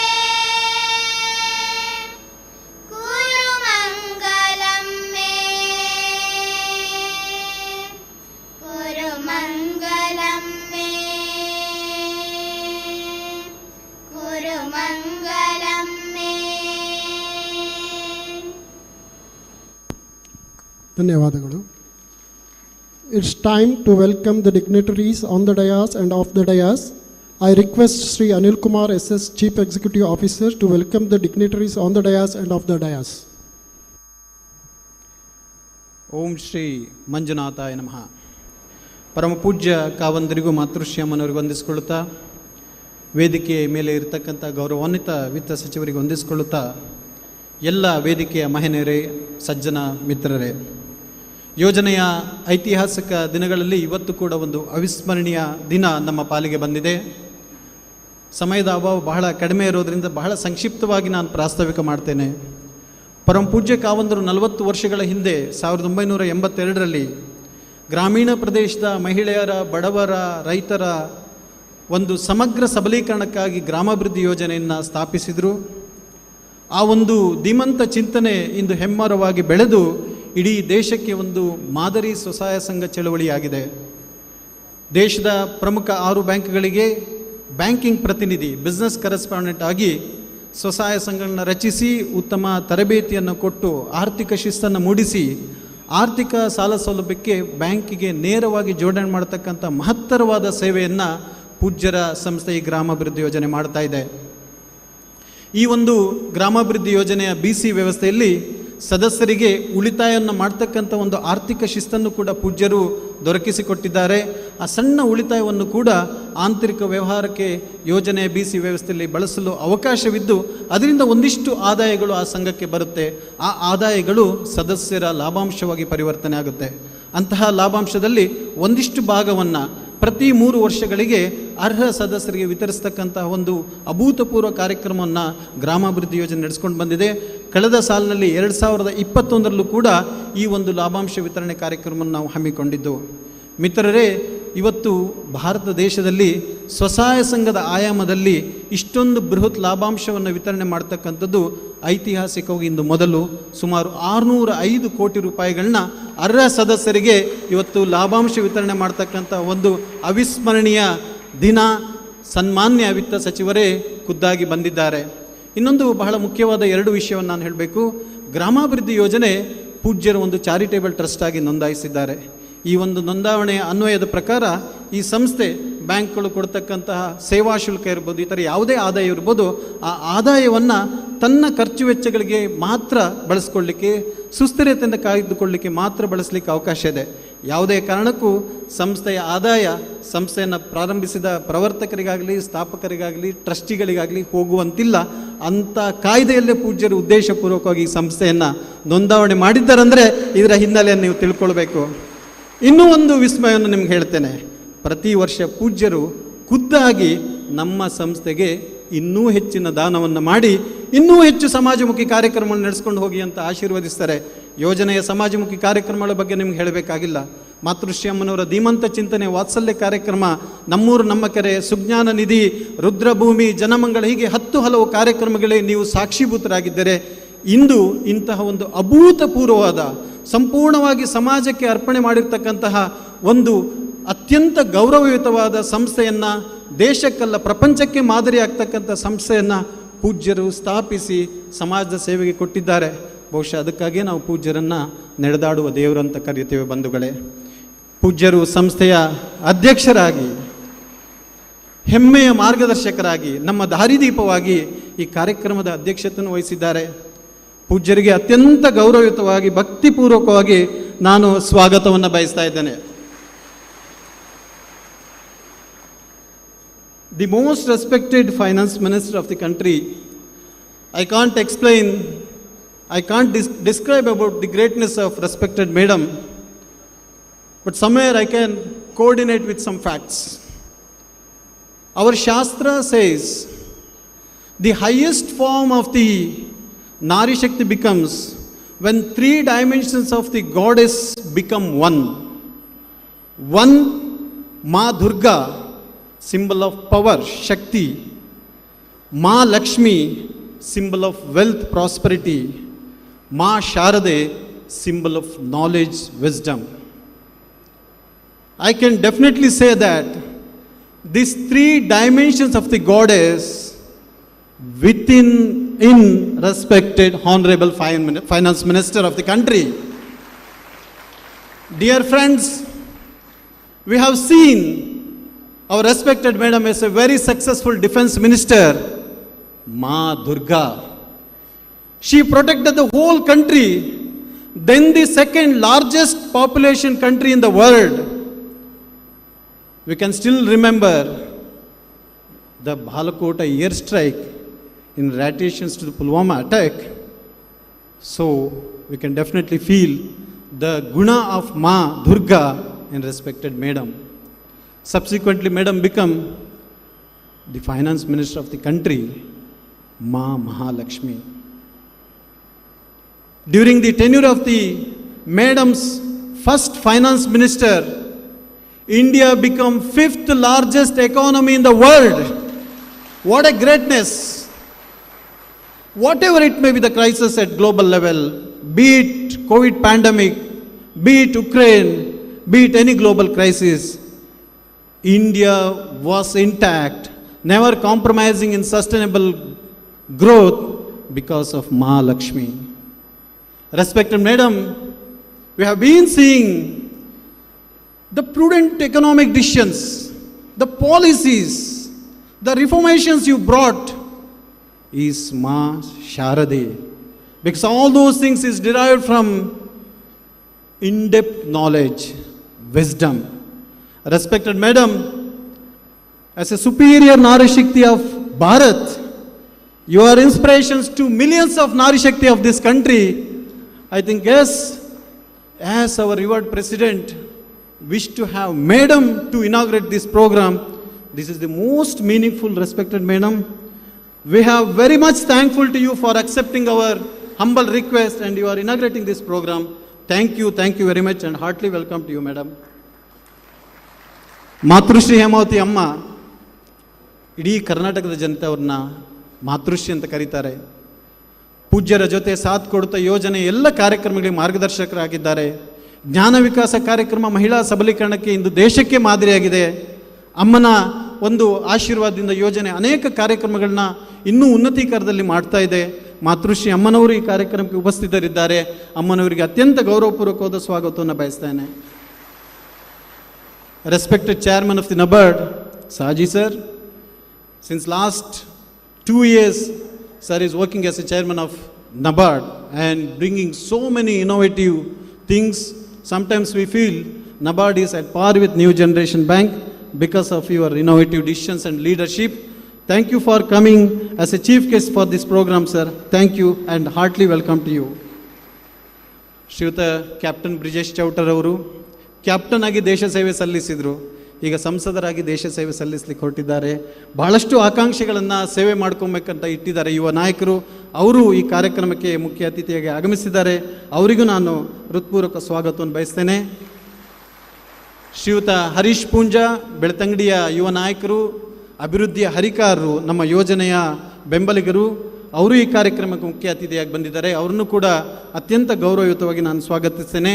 कुरु मङ्गलं मे कुरु मङ्गलं मे कुरु मङ्गलं मे. ಧನ್ಯವಾದಗಳು. It's time to welcome the dignitaries on the dais and off the dais. I request Sri Anil Kumar SS Chief Executive Officer to welcome the dignitaries on the dais and off the dais. ಓಂ ಶ್ರೀ ಮಂಜುನಾಥಾಯ ನಮಃ. ಪರಮ ಪೂಜ್ಯ ಕಾವಂದರಿಗೂ ಮಾತೃಶ್ಯಾಮನವರಿಗೂ ವಂದಿಸಿಕೊಳ್ಳುತ್ತಾ, ವೇದಿಕೆಯ ಮೇಲೆ ಇರತಕ್ಕಂಥ ಗೌರವಾನ್ವಿತ ವಿತ್ತ ಸಚಿವರಿಗೆ ವಂದಿಸಿಕೊಳ್ಳುತ್ತಾ, ಎಲ್ಲ ವೇದಿಕೆಯ ಮಹಿಳೆಯರೇ, ಸಜ್ಜನ ಮಿತ್ರರೇ, ಯೋಜನೆಯ ಐತಿಹಾಸಿಕ ದಿನಗಳಲ್ಲಿ ಇವತ್ತು ಕೂಡ ಒಂದು ಅವಿಸ್ಮರಣೀಯ ದಿನ ನಮ್ಮ ಪಾಲಿಗೆ ಬಂದಿದೆ. ಸಮಯದ ಅಭಾವ ಬಹಳ ಕಡಿಮೆ ಇರೋದರಿಂದ ಬಹಳ ಸಂಕ್ಷಿಪ್ತವಾಗಿ ನಾನು ಪ್ರಾಸ್ತಾವಿಕ ಮಾಡ್ತೇನೆ. ಪರಮ ಪೂಜ್ಯ ಕಾವಂದರು 40 ವರ್ಷಗಳ ಹಿಂದೆ 1982ರಲ್ಲಿ ಗ್ರಾಮೀಣ ಪ್ರದೇಶದ ಮಹಿಳೆಯರ, ಬಡವರ, ರೈತರ ಒಂದು ಸಮಗ್ರ ಸಬಲೀಕರಣಕ್ಕಾಗಿ ಗ್ರಾಮಾಭಿವೃದ್ಧಿ ಯೋಜನೆಯನ್ನು ಸ್ಥಾಪಿಸಿದರು. ಆ ಒಂದು ಧೀಮಂತ ಚಿಂತನೆ ಇಂದು ಹೆಮ್ಮರವಾಗಿ ಬೆಳೆದು ಇಡೀ ದೇಶಕ್ಕೆ ಒಂದು ಮಾದರಿ ಸ್ವಸಹಾಯ ಸಂಘ ಚಳವಳಿಯಾಗಿದೆ. ದೇಶದ ಪ್ರಮುಖ 6 ಬ್ಯಾಂಕ್ಗಳಿಗೆ ಬ್ಯಾಂಕಿಂಗ್ ಪ್ರತಿನಿಧಿ, ಬಿಸ್ನೆಸ್ ಕರೆಸ್ಪಾಂಡೆಂಟ್ ಆಗಿ ಸ್ವಸಹಾಯ ಸಂಘಗಳನ್ನ ರಚಿಸಿ, ಉತ್ತಮ ತರಬೇತಿಯನ್ನು ಕೊಟ್ಟು, ಆರ್ಥಿಕ ಶಿಸ್ತನ್ನು ಮೂಡಿಸಿ, ಆರ್ಥಿಕ ಸಾಲ ಸೌಲಭ್ಯಕ್ಕೆ ಬ್ಯಾಂಕಿಗೆ ನೇರವಾಗಿ ಜೋಡಣೆ ಮಾಡತಕ್ಕಂಥ ಮಹತ್ತರವಾದ ಸೇವೆಯನ್ನು ಪೂಜ್ಯರ ಸಂಸ್ಥೆ ಈ ಗ್ರಾಮಾಭಿವೃದ್ಧಿ ಯೋಜನೆ ಮಾಡ್ತಾ ಇದೆ. ಈ ಒಂದು ಗ್ರಾಮಾಭಿವೃದ್ಧಿ ಯೋಜನೆಯ BC ವ್ಯವಸ್ಥೆಯಲ್ಲಿ ಸದಸ್ಯರಿಗೆ ಉಳಿತಾಯವನ್ನು ಮಾಡ್ತಕ್ಕಂಥ ಒಂದು ಆರ್ಥಿಕ ಶಿಸ್ತನ್ನು ಕೂಡ ಪೂಜ್ಯರು ದೊರಕಿಸಿಕೊಟ್ಟಿದ್ದಾರೆ. ಆ ಸಣ್ಣ ಉಳಿತಾಯವನ್ನು ಕೂಡ ಆಂತರಿಕ ವ್ಯವಹಾರಕ್ಕೆ ಯೋಜನೆಯ BC ವ್ಯವಸ್ಥೆಯಲ್ಲಿ ಬಳಸಲು ಅವಕಾಶವಿದ್ದು, ಅದರಿಂದ ಒಂದಿಷ್ಟು ಆದಾಯಗಳು ಆ ಸಂಘಕ್ಕೆ ಬರುತ್ತೆ. ಆ ಆದಾಯಗಳು ಸದಸ್ಯರ ಲಾಭಾಂಶವಾಗಿ ಪರಿವರ್ತನೆ ಆಗುತ್ತೆ. ಅಂತಹ ಲಾಭಾಂಶದಲ್ಲಿ ಒಂದಿಷ್ಟು ಭಾಗವನ್ನು ಪ್ರತಿ 3 ವರ್ಷಗಳಿಗೆ ಅರ್ಹ ಸದಸ್ಯರಿಗೆ ವಿತರಿಸ್ತಕ್ಕಂತಹ ಒಂದು ಅಭೂತಪೂರ್ವ ಕಾರ್ಯಕ್ರಮವನ್ನು ಗ್ರಾಮಾಭಿವೃದ್ಧಿ ಯೋಜನೆ ನಡೆಸ್ಕೊಂಡು ಬಂದಿದೆ. ಕಳೆದ ಸಾಲಿನಲ್ಲಿ 2021ರಲ್ಲೂ ಕೂಡ ಈ ಒಂದು ಲಾಭಾಂಶ ವಿತರಣೆ ಕಾರ್ಯಕ್ರಮವನ್ನು ನಾವು ಹಮ್ಮಿಕೊಂಡಿದ್ದು. ಮಿತ್ರರೇ, ಇವತ್ತು ಭಾರತ ದೇಶದಲ್ಲಿ ಸ್ವಸಹಾಯ ಸಂಘದ ಆಯಾಮದಲ್ಲಿ ಇಷ್ಟೊಂದು ಬೃಹತ್ ಲಾಭಾಂಶವನ್ನು ವಿತರಣೆ ಮಾಡ್ತಕ್ಕಂಥದ್ದು ಐತಿಹಾಸಿಕವಾಗಿ ಇಂದು ಮೊದಲು. ಸುಮಾರು 605 ಕೋಟಿ ರೂಪಾಯಿಗಳನ್ನ ಅರ್ಹ ಸದಸ್ಯರಿಗೆ ಇವತ್ತು ಲಾಭಾಂಶ ವಿತರಣೆ ಮಾಡ್ತಕ್ಕಂಥ ಒಂದು ಅವಿಸ್ಮರಣೀಯ ದಿನ. ಸನ್ಮಾನ್ಯ ವಿತ್ತ ಸಚಿವರೇ ಖುದ್ದಾಗಿ ಬಂದಿದ್ದಾರೆ. ಇನ್ನೊಂದು ಬಹಳ ಮುಖ್ಯವಾದ 2 ವಿಷಯವನ್ನು ನಾನು ಹೇಳಬೇಕು. ಗ್ರಾಮಾಭಿವೃದ್ಧಿ ಯೋಜನೆ ಪೂಜ್ಯರು ಒಂದು ಚಾರಿಟೇಬಲ್ ಟ್ರಸ್ಟ್ ಆಗಿ ನೋಂದಾಯಿಸಿದ್ದಾರೆ. ಈ ಒಂದು ನೋಂದಾವಣೆಯ ಅನ್ವಯದ ಪ್ರಕಾರ ಈ ಸಂಸ್ಥೆ ಬ್ಯಾಂಕ್ಗಳು ಕೊಡ್ತಕ್ಕಂತಹ ಸೇವಾ ಶುಲ್ಕ ಇರ್ಬೋದು, ಈ ಥರ ಯಾವುದೇ ಆದಾಯ ಇರ್ಬೋದು, ಆ ಆದಾಯವನ್ನು ತನ್ನ ಖರ್ಚು ವೆಚ್ಚಗಳಿಗೆ ಮಾತ್ರ ಬಳಸ್ಕೊಳ್ಳಿಕ್ಕೆ, ಸುಸ್ಥಿರತೆಯಿಂದ ಕಾಯ್ದುಕೊಳ್ಳಲಿಕ್ಕೆ ಮಾತ್ರ ಬಳಸಲಿಕ್ಕೆ ಅವಕಾಶ ಇದೆ. ಯಾವುದೇ ಕಾರಣಕ್ಕೂ ಸಂಸ್ಥೆಯ ಆದಾಯ ಸಂಸ್ಥೆಯನ್ನು ಪ್ರಾರಂಭಿಸಿದ ಪ್ರವರ್ತಕರಿಗಾಗಲಿ, ಸ್ಥಾಪಕರಿಗಾಗಲಿ, ಟ್ರಸ್ಟಿಗಳಿಗಾಗಲಿ ಹೋಗುವಂತಿಲ್ಲ. ಅಂಥ ಕಾಯ್ದೆಯಲ್ಲೇ ಪೂಜ್ಯರು ಉದ್ದೇಶಪೂರ್ವಕವಾಗಿ ಈ ಸಂಸ್ಥೆಯನ್ನು ನೋಂದಾವಣೆ ಮಾಡಿದ್ದಾರಂದರೆ ಇದರ ಹಿನ್ನೆಲೆಯನ್ನು ನೀವು ತಿಳ್ಕೊಳ್ಬೇಕು. ಇನ್ನೂ ಒಂದು ವಿಸ್ಮಯವನ್ನು ನಿಮ್ಗೆ ಹೇಳ್ತೇನೆ. ಪ್ರತಿ ವರ್ಷ ಪೂಜ್ಯರು ಖುದ್ದಾಗಿ ನಮ್ಮ ಸಂಸ್ಥೆಗೆ ಇನ್ನೂ ಹೆಚ್ಚಿನ ದಾನವನ್ನು ಮಾಡಿ ಇನ್ನೂ ಹೆಚ್ಚು ಸಮಾಜಮುಖಿ ಕಾರ್ಯಕ್ರಮವನ್ನು ನಡೆಸ್ಕೊಂಡು ಹೋಗಿ ಅಂತ ಆಶೀರ್ವದಿಸ್ತಾರೆ. ಯೋಜನೆಯ ಸಮಾಜಮುಖಿ ಕಾರ್ಯಕ್ರಮಗಳ ಬಗ್ಗೆ ನಿಮ್ಗೆ ಹೇಳಬೇಕಾಗಿಲ್ಲ. ಮಾತೃಶ್ರೀಯಮ್ಮನವರ ಧೀಮಂತ ಚಿಂತನೆ, ವಾತ್ಸಲ್ಯ ಕಾರ್ಯಕ್ರಮ, ನಮ್ಮೂರು ನಮ್ಮ ಕೆರೆ, ಸುಜ್ಞಾನ ನಿಧಿ, ರುದ್ರಭೂಮಿ, ಜನಮಂಗಳ, ಹೀಗೆ 10 ಹಲವು ಕಾರ್ಯಕ್ರಮಗಳೇ ನೀವು ಸಾಕ್ಷೀಭೂತರಾಗಿದ್ದರೆ. ಇಂದು ಇಂತಹ ಒಂದು ಅಭೂತಪೂರ್ವವಾದ, ಸಂಪೂರ್ಣವಾಗಿ ಸಮಾಜಕ್ಕೆ ಅರ್ಪಣೆ ಮಾಡಿರ್ತಕ್ಕಂತಹ ಒಂದು ಅತ್ಯಂತ ಗೌರವಯುತವಾದ ಸಂಸ್ಥೆಯನ್ನು, ದೇಶಕ್ಕಲ್ಲ ಪ್ರಪಂಚಕ್ಕೆ ಮಾದರಿ ಆಗ್ತಕ್ಕಂಥ ಸಂಸ್ಥೆಯನ್ನು ಪೂಜ್ಯರು ಸ್ಥಾಪಿಸಿ ಸಮಾಜದ ಸೇವೆಗೆ ಕೊಟ್ಟಿದ್ದಾರೆ. ಬಹುಶಃ ಅದಕ್ಕಾಗಿಯೇ ನಾವು ಪೂಜ್ಯರನ್ನು ನಡೆದಾಡುವ ದೇವರು ಅಂತ ಕರೀತೇವೆ ಬಂಧುಗಳೇ. ಪೂಜ್ಯರು ಸಂಸ್ಥೆಯ ಅಧ್ಯಕ್ಷರಾಗಿ, ಹೆಮ್ಮೆಯ ಮಾರ್ಗದರ್ಶಕರಾಗಿ, ನಮ್ಮ ದಾರಿದೀಪವಾಗಿ ಈ ಕಾರ್ಯಕ್ರಮದ ಅಧ್ಯಕ್ಷತೆಯನ್ನು ವಹಿಸಿದ್ದಾರೆ. ಪೂಜ್ಯರಿಗೆ ಅತ್ಯಂತ ಗೌರವಯುತವಾಗಿ ಭಕ್ತಿಪೂರ್ವಕವಾಗಿ ನಾನು ಸ್ವಾಗತವನ್ನು ಬಯಸ್ತಾ ಇದ್ದೇನೆ. The most respected finance minister of the country. I can't describe about the greatness of respected madam, but somewhere I can coordinate with some facts. Our Shastra says the highest form of the Nari Shakti becomes when three dimensions of the goddess become one. One, Ma Durga, symbol of power, Shakti. Ma Lakshmi, symbol of wealth, prosperity. Ma Sharade, symbol of knowledge, wisdom. I can definitely say that these three dimensions of the goddess in respected honorable finance minister of the country. Dear friends, we have seen our respected madam as a very successful defense minister, Ma Durga. She protected the whole country, then the second largest population country in the world. We can still remember the Balakota airstrike in retaliation to the Pulwama attack. So we can definitely feel the guna of Ma Durga in respected madam. Subsequently, madam became the finance minister of the country, Ma Mahalakshmi. During the tenure of the madam's first finance minister, India became 5th largest economy in the world. What a greatness! Whatever it may be the crisis at global level, be it COVID pandemic, be it Ukraine, be it any global crisis, India was intact, never compromising in sustainable growth because of Mahalakshmi. Respected madam, we have been seeing the prudent economic decisions, the policies, the reformations you brought is Ma Sharade. Because all those things is derived from in-depth knowledge, wisdom. Respected madam, as a superior Nari Shakti of Bharat, you are inspirations to millions of Nari Shakti of this country. I think yes, as our revered president wished to have madam to inaugurate this program, this is the most meaningful, respected madam. We are very much thankful to you for accepting our humble request and you are inaugurating this program. Thank you very much and heartily welcome to you, madam. ಮಾತೃಶ್ರೀ ಹೇಮಾವತಿ ಅಮ್ಮ ಇಡೀ ಕರ್ನಾಟಕದ ಜನತೆ ಅವ್ರನ್ನ ಮಾತೃಶ್ರೀ ಅಂತ ಕರೀತಾರೆ. ಪೂಜ್ಯರ ಜೊತೆ ಸಾಥ್ ಕೊಡುತ್ತಾ ಯೋಜನೆ ಎಲ್ಲ ಕಾರ್ಯಕ್ರಮಗಳಿಗೆ ಮಾರ್ಗದರ್ಶಕರಾಗಿದ್ದಾರೆ. ಜ್ಞಾನ ವಿಕಾಸ ಕಾರ್ಯಕ್ರಮ ಮಹಿಳಾ ಸಬಲೀಕರಣಕ್ಕೆ ಇಂದು ದೇಶಕ್ಕೆ ಮಾದರಿಯಾಗಿದೆ. ಅಮ್ಮನ ಒಂದು ಆಶೀರ್ವಾದದಿಂದ ಯೋಜನೆ ಅನೇಕ ಕಾರ್ಯಕ್ರಮಗಳನ್ನ ಇನ್ನೂ ಉನ್ನತೀಕರಣದಲ್ಲಿ ಮಾಡ್ತಾ ಇದೆ. ಮಾತೃಶ್ರೀ ಅಮ್ಮನವರು ಈ ಕಾರ್ಯಕ್ರಮಕ್ಕೆ ಉಪಸ್ಥಿತರಿದ್ದಾರೆ. ಅಮ್ಮನವರಿಗೆ ಅತ್ಯಂತ ಗೌರವಪೂರ್ವಕವಾದ ಸ್ವಾಗತವನ್ನು ಬಯಸ್ತಾನೆ. Respected chairman of the NABARD, Saji sir, since last 2 years, sir is working as a chairman of NABARD and bringing so many innovative things. Sometimes we feel NABARD is at par with New Generation Bank because of your innovative decisions and leadership. Thank you for coming as a chief guest for this program, sir. Thank you and heartily welcome to you. ಶ್ರೀಯುತ captain Brijesh ಚೌಟರ್ ಅವರು captain ಆಗಿ ದೇಶ ಸೇವೆ ಸಲ್ಲಿಸಿದರು. ಈಗ ಸಂಸದರಾಗಿ ದೇಶ ಸೇವೆ ಸಲ್ಲಿಸಲಿಕ್ಕೆ ಹೊರಟಿದ್ದಾರೆ. ಬಹಳಷ್ಟು ಆಕಾಂಕ್ಷೆಗಳನ್ನು ಸೇವೆ ಮಾಡ್ಕೊಬೇಕಂತ ಇಟ್ಟಿದ್ದಾರೆ ಯುವ ನಾಯಕರು. ಅವರು ಈ ಕಾರ್ಯಕ್ರಮಕ್ಕೆ ಮುಖ್ಯ ಅತಿಥಿಯಾಗಿ ಆಗಮಿಸಿದ್ದಾರೆ. ಅವರಿಗೂ ನಾನು ಹೃತ್ಪೂರ್ವಕ ಸ್ವಾಗತವನ್ನು ಬಯಸ್ತೇನೆ. ಶ್ರೀಯುತ ಹರೀಶ್ ಪೂಂಜಾ, ಬೆಳ್ತಂಗಡಿಯ ಯುವ ನಾಯಕರು, ಅಭಿವೃದ್ಧಿಯ ಹರಿಕಾರರು, ನಮ್ಮ ಯೋಜನೆಯ ಬೆಂಬಲಿಗರು, ಅವರು ಈ ಕಾರ್ಯಕ್ರಮಕ್ಕೆ ಮುಖ್ಯ ಅತಿಥಿಯಾಗಿ ಬಂದಿದ್ದಾರೆ. ಅವರನ್ನು ಕೂಡ ಅತ್ಯಂತ ಗೌರವಯುತವಾಗಿ ನಾನು ಸ್ವಾಗತಿಸ್ತೇನೆ.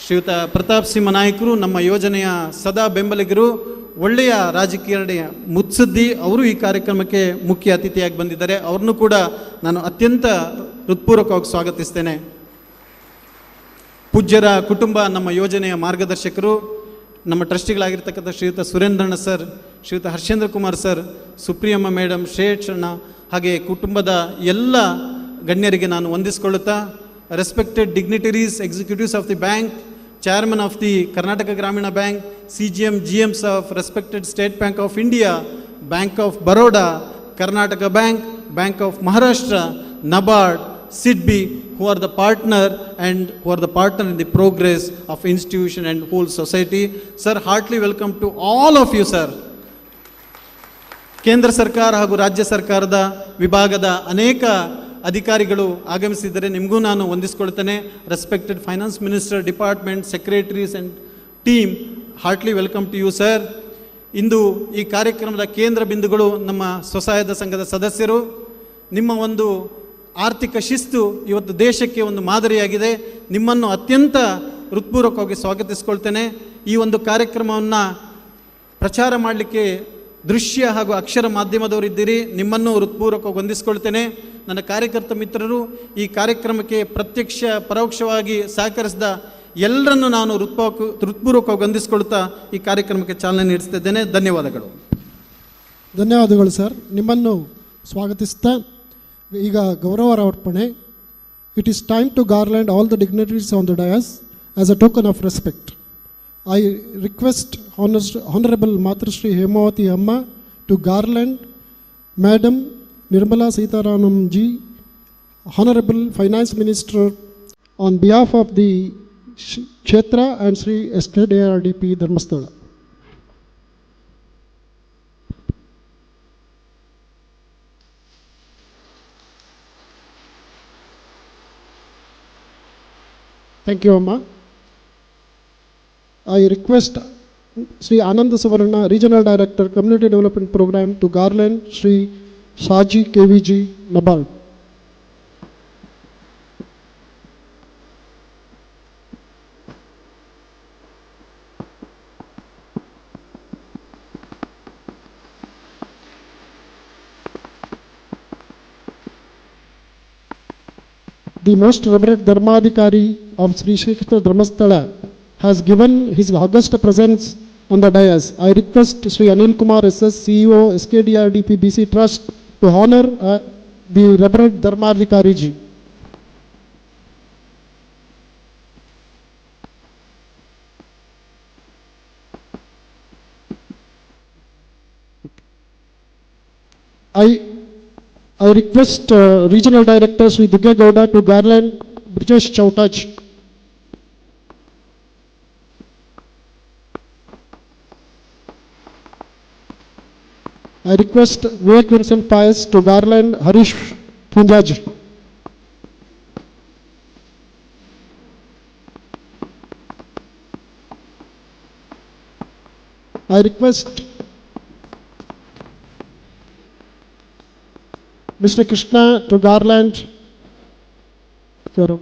ಶ್ರೀಯುತ ಪ್ರತಾಪ್ ಸಿಂಹ ನಾಯಕರು, ನಮ್ಮ ಯೋಜನೆಯ ಸದಾ ಬೆಂಬಲಿಗರು, ಒಳ್ಳೆಯ ರಾಜಕೀಯ ಮುತ್ಸದ್ದಿ, ಅವರು ಈ ಕಾರ್ಯಕ್ರಮಕ್ಕೆ ಮುಖ್ಯ ಅತಿಥಿಯಾಗಿ ಬಂದಿದ್ದಾರೆ. ಅವ್ರನ್ನೂ ಕೂಡ ನಾನು ಅತ್ಯಂತ ಹೃತ್ಪೂರ್ವಕವಾಗಿ ಸ್ವಾಗತಿಸ್ತೇನೆ. ಪೂಜ್ಯರ ಕುಟುಂಬ ನಮ್ಮ ಯೋಜನೆಯ ಮಾರ್ಗದರ್ಶಕರು, ನಮ್ಮ ಟ್ರಸ್ಟಿಗಳಾಗಿರ್ತಕ್ಕಂಥ ಶ್ರೀಯುತ ಸುರೇಂದ್ರಣ್ಣ ಸರ್, ಶ್ರೀಯುತ ಹರ್ಷೇಂದ್ರ ಕುಮಾರ್ ಸರ್, ಸುಪ್ರಿಯಮ್ಮ ಮೇಡಮ್, ಶ್ರೇಯಕ್ಷಣ್ಣ, ಹಾಗೆ ಕುಟುಂಬದ ಎಲ್ಲ ಗಣ್ಯರಿಗೆ ನಾನು ವಂದಿಸಿಕೊಳ್ಳುತ್ತಾ, respected dignitaries, executives of the bank, chairman of the Karnataka Gramina Bank, CGM, GMs of respected State Bank of India, Bank of Baroda, Karnataka Bank, Bank of Maharashtra, NABARD, SIDBI, who are the partner and who are the partner in the progress of institution and whole society. Sir, heartily welcome to all of you, sir. ಕೇಂದ್ರ ಸರ್ಕಾರ ಹಾಗೂ ರಾಜ್ಯ ಸರ್ಕಾರದ ವಿಭಾಗದ ಅನೇಕ ಅಧಿಕಾರಿಗಳು ಆಗಮಿಸಿದರೆ ನಿಮಗೂ ನಾನು ವಂದಿಸ್ಕೊಳ್ತೇನೆ. Respected finance minister, department, secretaries and team, heartly welcome to you sir. ಇಂದು ಈ ಕಾರ್ಯಕ್ರಮದ ಕೇಂದ್ರ ಬಿಂದುಗಳು ನಮ್ಮ ಸ್ವಸಹಾಯದ ಸಂಘದ ಸದಸ್ಯರು. ನಿಮ್ಮ ಒಂದು ಆರ್ಥಿಕ ಶಿಸ್ತು ಇವತ್ತು ದೇಶಕ್ಕೆ ಒಂದು ಮಾದರಿಯಾಗಿದೆ. ನಿಮ್ಮನ್ನು ಅತ್ಯಂತ ಹೃತ್ಪೂರ್ವಕವಾಗಿ ಸ್ವಾಗತಿಸ್ಕೊಳ್ತೇನೆ. ಈ ಒಂದು ಕಾರ್ಯಕ್ರಮವನ್ನು ಪ್ರಚಾರ ಮಾಡಲಿಕ್ಕೆ ದೃಶ್ಯ ಹಾಗೂ ಅಕ್ಷರ ಮಾಧ್ಯಮದವರಿದ್ದೀರಿ, ನಿಮ್ಮನ್ನು ಹೃತ್ಪೂರ್ವಕವಾಗಿ ವಂದಿಸ್ಕೊಳ್ತೇನೆ. ನನ್ನ ಕಾರ್ಯಕರ್ತ ಮಿತ್ರರು, ಈ ಕಾರ್ಯಕ್ರಮಕ್ಕೆ ಪ್ರತ್ಯಕ್ಷ ಪರೋಕ್ಷವಾಗಿ ಸಹಕರಿಸಿದ ಎಲ್ಲರನ್ನು ನಾನು ಹೃತ್ಪೂರ್ವಕವಾಗಿ ವಂದಿಸ್ಕೊಳ್ತಾ ಈ ಕಾರ್ಯಕ್ರಮಕ್ಕೆ ಚಾಲನೆ ನೀಡಿಸ್ತಿದ್ದೇನೆ. ಧನ್ಯವಾದಗಳು. ಧನ್ಯವಾದಗಳು ಸರ್. ನಿಮ್ಮನ್ನು ಸ್ವಾಗತಿಸ್ತಾ ಈಗ ಗೌರವ ಅರ್ಪಣೆ. It is time to garland all the dignitaries on the dais as a token of respect. I request Honorable Matrashri Hemavati Amma to garland Madam Nirmala Sitaraman ji, Honorable Finance Minister, on behalf of the Kshetra and Sri SKDRDP Dharmasthala. Thank you, Amma. I request Sri Ananda Savarna, Regional Director, Community Development Program, to garland Sri Shaji KVG Nabal. The most revered Dharmadhikari of Sri Kshetra Dharmasthala has given his august presence on the dais. I request Sri Anil Kumar SS, CEO, SKDRDP BC Trust, to honor the Reverend Dharmadhikari ji. I request Regional Director Sri Divya Gowda to garland Brijesh Chautaj. I request Vivek Vincent Pius to garland Harish Punjaj. I request Mr. Krishna to garland Pradap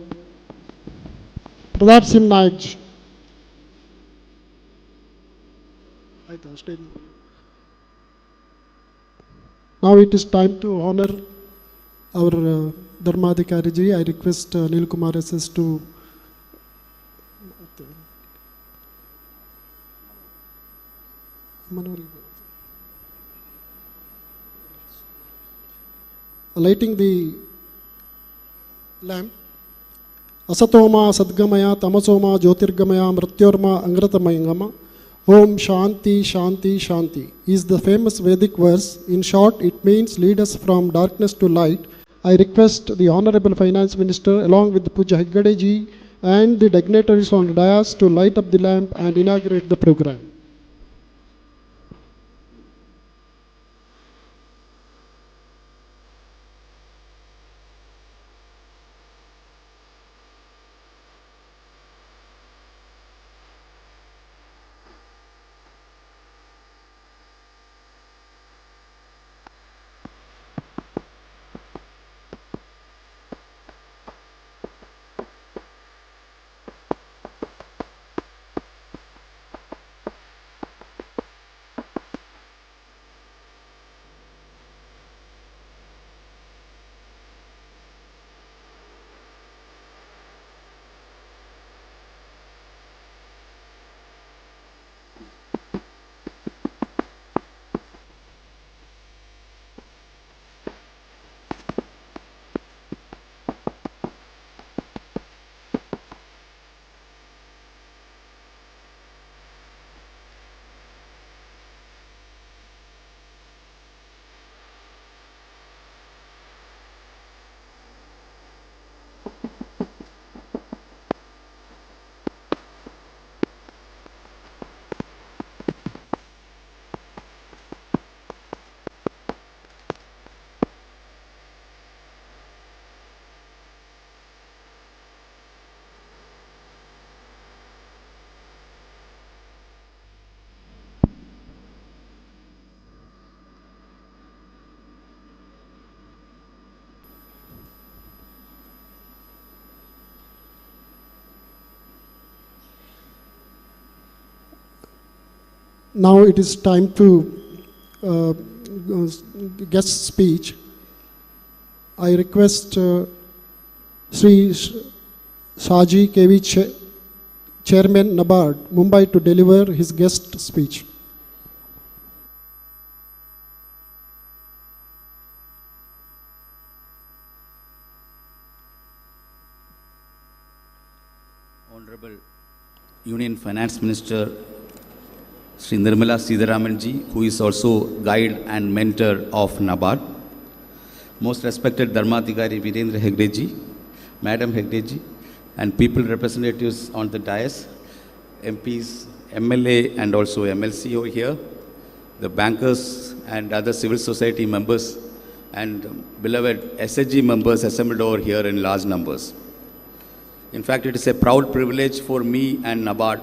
Singh Naik. Now it is time to honor our Dharmadhikari ji. I request Anil Kumar SS to lighting the lamp. Asatoma Sadgamaya Tamasoma Jyotirgamaya Mrityorma Angratamangama. Om Shanti Shanti Shanti is the famous Vedic verse. In short, it means lead us from darkness to light. I request the Honorable Finance Minister along with Puja Heggade ji and the dignitaries on the dais to light up the lamp and inaugurate the program. Now it is time to guest speech. I request Sri Shaji KV Chairman NABARD, Mumbai, to deliver his guest speech. Honorable Union Finance Minister Sri Nirmala Sitharaman ji, who is also guide and mentor of NABARD. Most respected Dharmadhikari Virendra Hegde ji, Madam Hegde ji, and people representatives on the dais, MPs, MLA and also MLC over here, the bankers and other civil society members, and beloved SHG members assembled over here in large numbers. In fact, it is a proud privilege for me and NABARD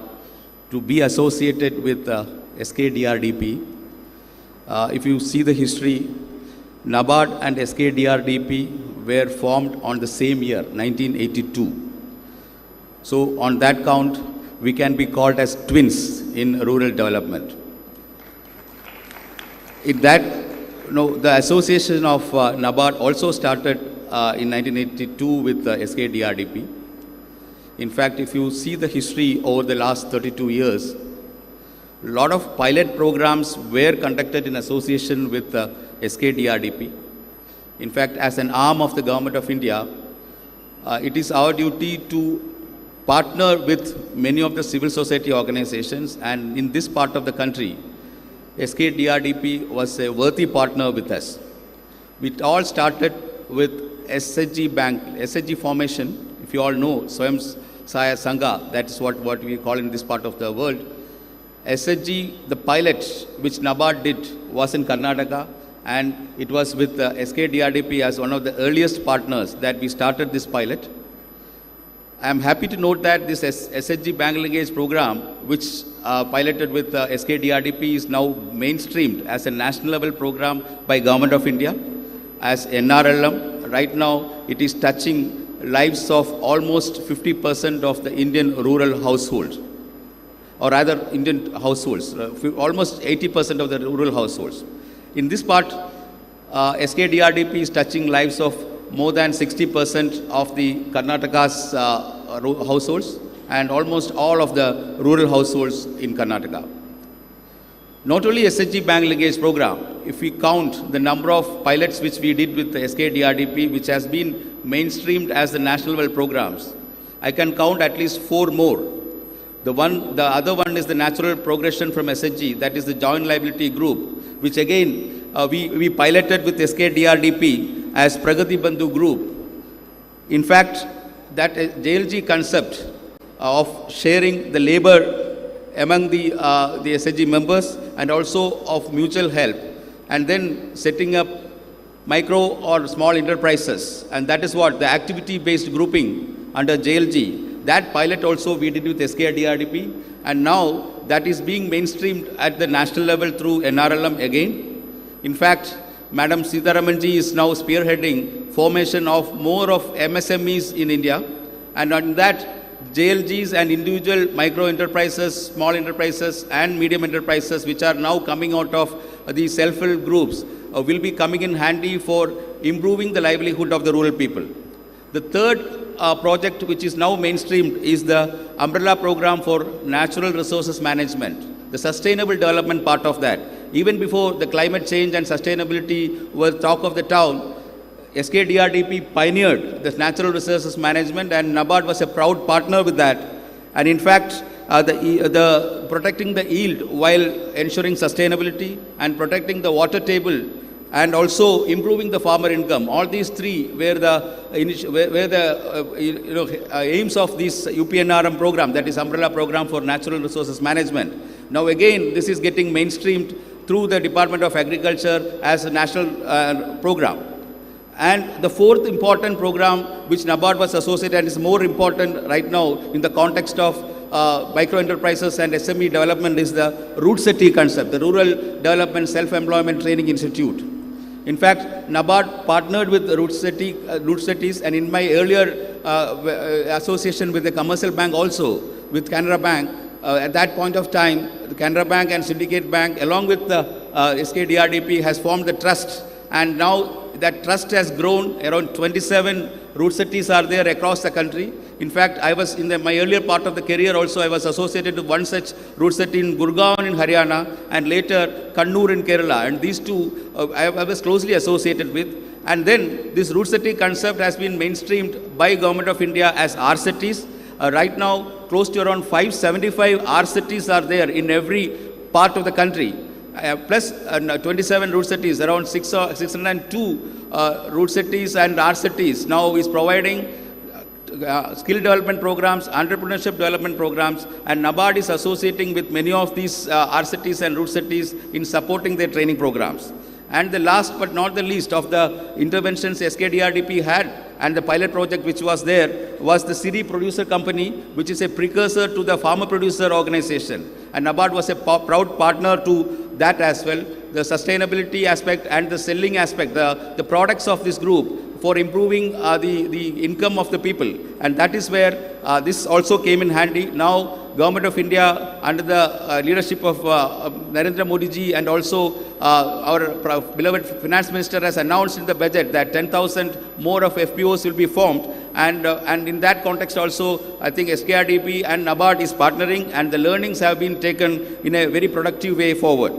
to be associated with SKDRDP. If you see the history, NABARD and SKDRDP were formed on the same year, 1982. So on that count, we can be called as twins in rural development. In that, the association of NABARD also started in 1982 with SKDRDP. In fact, if you see the history over the last 32 years, a lot of pilot programs were conducted in association with SKDRDP. In fact, as an arm of the Government of India, it is our duty to partner with many of the civil society organizations, and in this part of the country, SKDRDP was a worthy partner with us. It all started with SHG Bank, SHG formation. If you all know, Swayam Saya Sangha, that is what we call in this part of the world. SHG, the pilot which NABARD did was in Karnataka, and it was with SKDRDP as one of the earliest partners that we started this pilot. I am happy to note that this SHG Bank Linkage program, which piloted with SKDRDP, is now mainstreamed as a national level program by Government of India as NRLM. Right now, it is touching lives of almost 50% of the Indian rural households, or rather Indian households, almost 80% of the rural households. In this part, SKDRDP is touching lives of more than 60% of the Karnataka's households and almost all of the rural households in Karnataka. Not only SHG Bank Linkage program, if we count the number of pilots which we did with the SKDRDP, which has been mainstreamed as the national level programs, I can count at least 4 more. The other one is the natural progression from SHG, that is the joint liability group, which again we piloted with SKDRDP as Pragati Bandhu group. In fact, that JLG concept of sharing the labor among the SHG members and also of mutual help, and then setting up micro or small enterprises, and that is what the activity-based grouping under JLG. That pilot also we did with SKDRDP, and now that is being mainstreamed at the national level through NRLM again. In fact, Madam Sitharaman ji is now spearheading formation of more of MSMEs in India, and on that JLGs and individual micro enterprises, small enterprises and medium enterprises, which are now coming out of the self-help groups, will be coming in handy for improving the livelihood of the rural people. The third project which is now mainstreamed is the umbrella program for natural resources management, the sustainable development part of that. Even before the climate change and sustainability were talk of the town, SKDRDP pioneered the natural resources management, and NABARD was a proud partner with that. And in fact, the protecting the yield while ensuring sustainability and protecting the water table and also improving the farmer income. All these three were the aims of this UPNRM program, that is umbrella program for natural resources management. Now again, this is getting mainstreamed through the Department of Agriculture as a national program. And the fourth important program which NABARD was associated and is more important right now in the context of micro enterprises and SME development is the Root City concept, the Rural Development Self-Employment Training Institute. In fact, NABARD partnered with Root Cities, and in my earlier association with the commercial bank also, with Canara Bank, at that point of time, the Canara Bank and Syndicate Bank, along with the SKDRDP, has formed the trust, and now that trust has grown. Around 27 root cities are there across the country. In fact, I was in my earlier part of the career also, I was associated with one such root city in Gurgaon in Haryana, and later Kannur in Kerala. And these two I was closely associated with. And then this root city concept has been mainstreamed by Government of India as R cities. Right now, close to around 575 R cities are there in every part of the country. Plus 27 root cities, around 602 root cities and R cities now is providing skill development programs, entrepreneurship development programs, and NABARD is associating with many of these R cities and root cities in supporting their training programs. And the last but not the least of the interventions SKDRDP had, and the pilot project which was there, was the Siri Producer Company, which is a precursor to the Farmer Producer Organization. And NABARD was a proud partner to that as well. The sustainability aspect and the selling aspect, the products of this group for improving the income of the people. And that is where this also came in handy. Now, Government of India, under the leadership of Narendra Modi ji, and also our beloved Finance Minister, has announced in the budget that 10,000 more of FPOs will be formed. And in that context also, I think SKRDP and NABARD is partnering, and the learnings have been taken in a very productive way forward.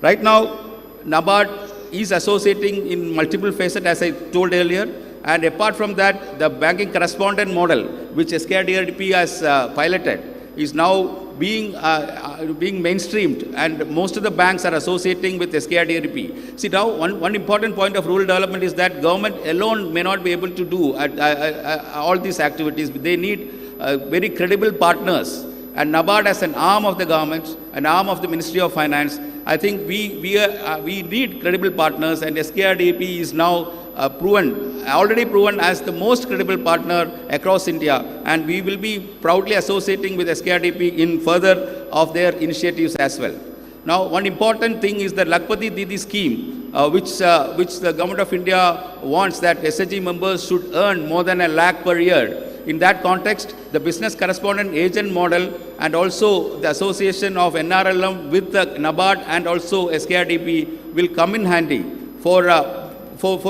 Right now, NABARD is associating in multiple facets, as I told earlier. And apart from that, the banking correspondent model, which SKRDP has piloted, is now being mainstreamed, and most of the banks are associating with SKRDP. See, now one important point of rural development is that government alone may not be able to do all these activities. They need very credible partners, and NABARD as an arm of the government, an arm of the Ministry of Finance, I think we need credible partners, and SKRDP is now already proven as the most credible partner across India, and we will be proudly associating with SKRDP in further of their initiatives as well. Now, one important thing is the Lakpati Didi scheme, which the Government of India wants that SHG members should earn more than $1 lakh per year. In that context, the business correspondent agent model and also the association of NRLM with the NABARD and also SKRDP will come in handy for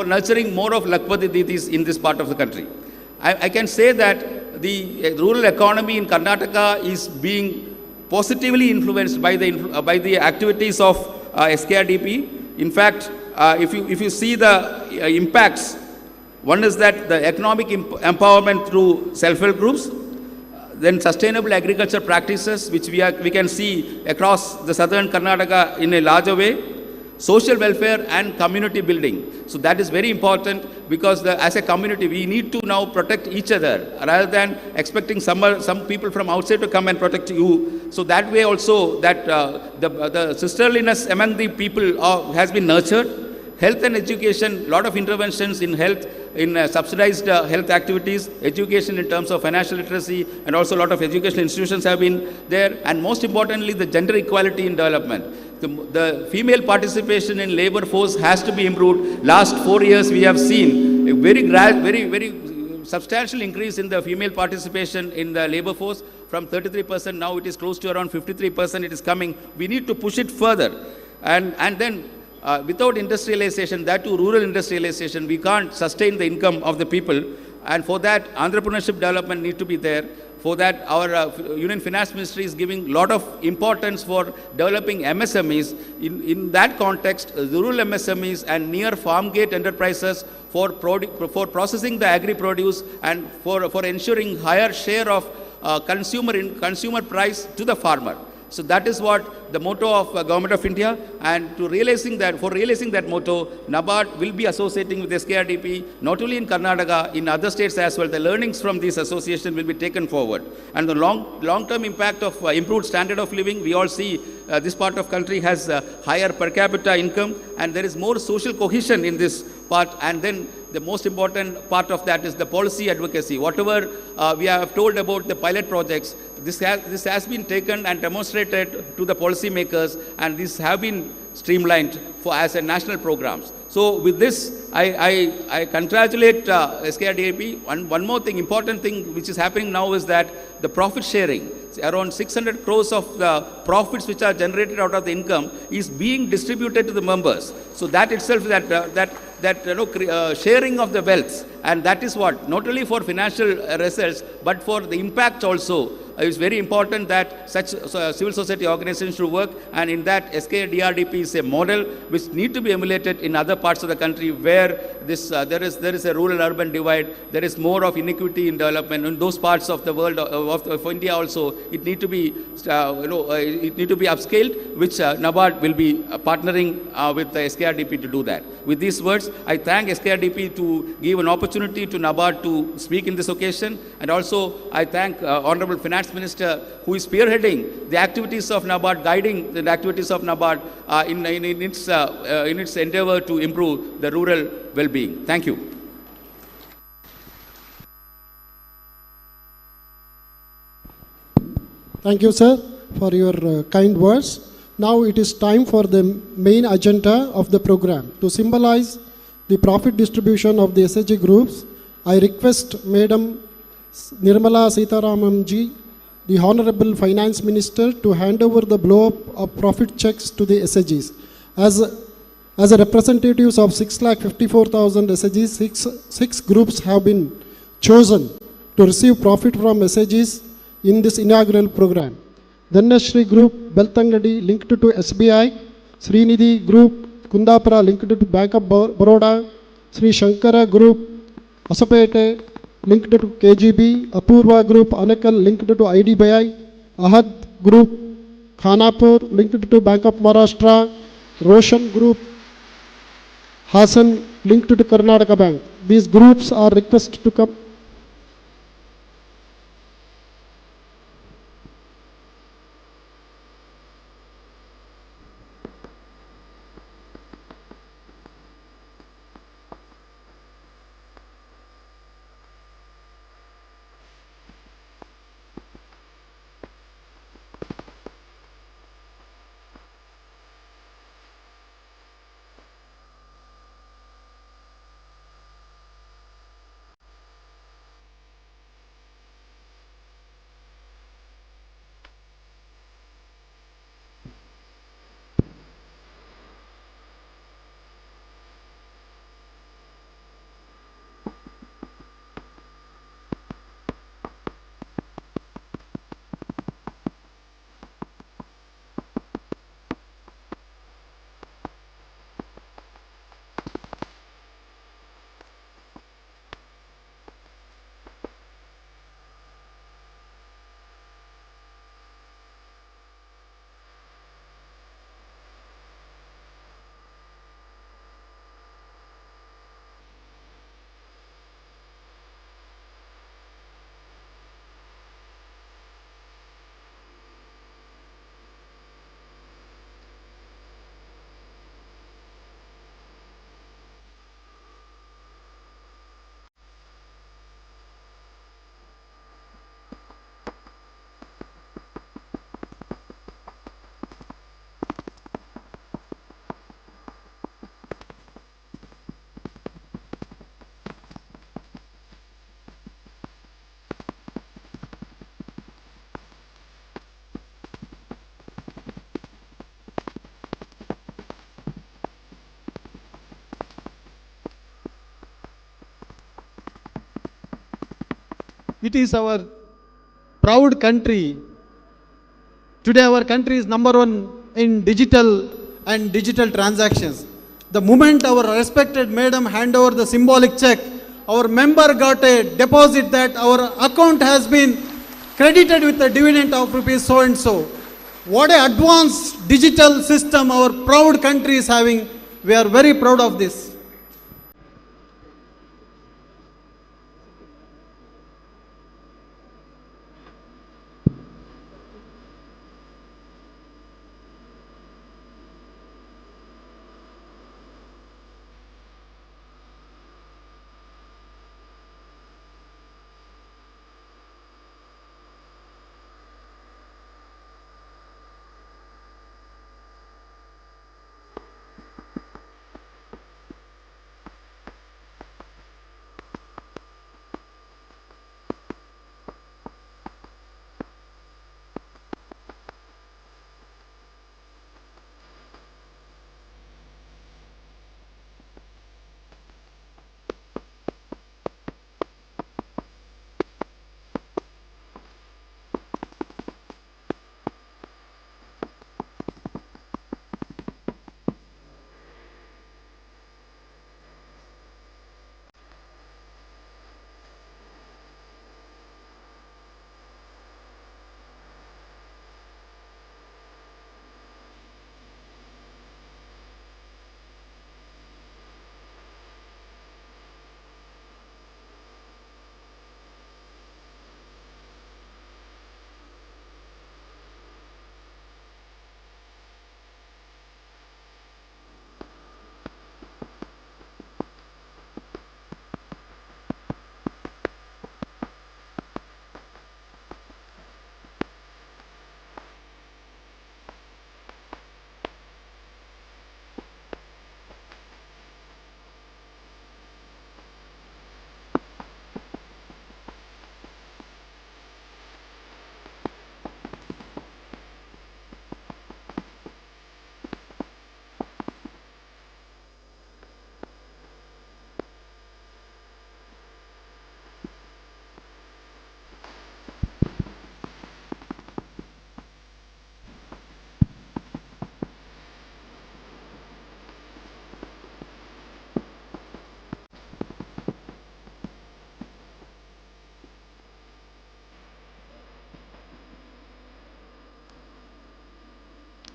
nurturing more of Lakpati Didis in this part of the country. I can say that the rural economy in Karnataka is being positively influenced by the activities of SKRDP. In fact, if you see the impacts, one is that the economic empowerment through self-help groups, then sustainable agriculture practices, which we can see across the southern Karnataka in a larger way, social welfare and community building. So that is very important, because as a community, we need to now protect each other rather than expecting some people from outside to come and protect you. So that way also, that the sisterliness among the people has been nurtured. Health and education, lot of interventions in health, in subsidized health activities, education in terms of financial literacy, and also a lot of educational institutions have been there. And most importantly, the gender equality in development. The female participation in labor force has to be improved. Last 4 years, we have seen a very substantial increase in the female participation in the labor force. From 33%, now it is close to around 53% it is coming. We need to push it further. And then, without industrialization, that too rural industrialization, we can't sustain the income of the people. And for that, entrepreneurship development need to be there. For that, our Union Finance Ministry is giving a lot of importance for developing MSMEs. In that context, rural MSMEs and near farm gate enterprises for processing the agri-produce and for ensuring higher share of consumer price to the farmer. So that is what the motto of Government of India, and for realizing that motto, NABARD will be associating with SKRDP, not only in Karnataka, in other states as well. The learnings from this association will be taken forward. And the long-term impact of improved standard of living, we all see this part of country has higher per capita income, and there is more social cohesion in this part. And then the most important part of that is the policy advocacy. Whatever we have told about the pilot projects, this has been taken and demonstrated to the policymakers, and these have been streamlined as a national programs. So with this, I congratulate SKRDP. One more thing, important thing which is happening now is that the profit sharing. around 600 crores of the profits which are generated out of the income is being distributed to the members. So that itself, sharing of the wealth, and that is what, not only for financial results, but for the impact also. It's very important that such civil society organizations should work, and in that SKDRDP is a model which need to be emulated in other parts of the country where this there is a rural-urban divide, there is more of inequity in development. In those parts of the world, of India also, it need to be it need to be upscaled, which NABARD will be partnering with the SKRDP to do that. With these words, I thank SKRDP to give an opportunity to NABARD to speak in this occasion, and also I thank Honorable Finance Minister, who is spearheading the activities of NABARD, guiding the activities of NABARD in its endeavor to improve the rural well-being. Thank you. Thank you, sir, for your kind words. Now it is time for the main agenda of the program. To symbolize the profit distribution of the SHG groups, I request Madam Nirmala Sitharaman ji, the Honorable Finance Minister, to hand over the blow-up of profit checks to the SHGs. As a representatives of 6,54,000 SHGs, six groups have been chosen to receive profit from SHGs in this inaugural program. Dhanashri Group, Beltangadi, linked to SBI. Srinidhi Group, Kundapura, linked to Bank of Baroda. Sri Shankara Group, Asapete, linked to KGB. Apurva Group, Anakal, linked to IDBI. Ahad Group, Khanapur, linked to Bank of Maharashtra. Roshan Group, Hassan, linked to Karnataka Bank. These groups are requested to come. It is our proud country. Today our country is number one in digital and digital transactions. The moment our respected madam hand over the symbolic check, our member got a deposit that our account has been credited with a dividend of rupees so and so. What an advanced digital system our proud country is having. We are very proud of this.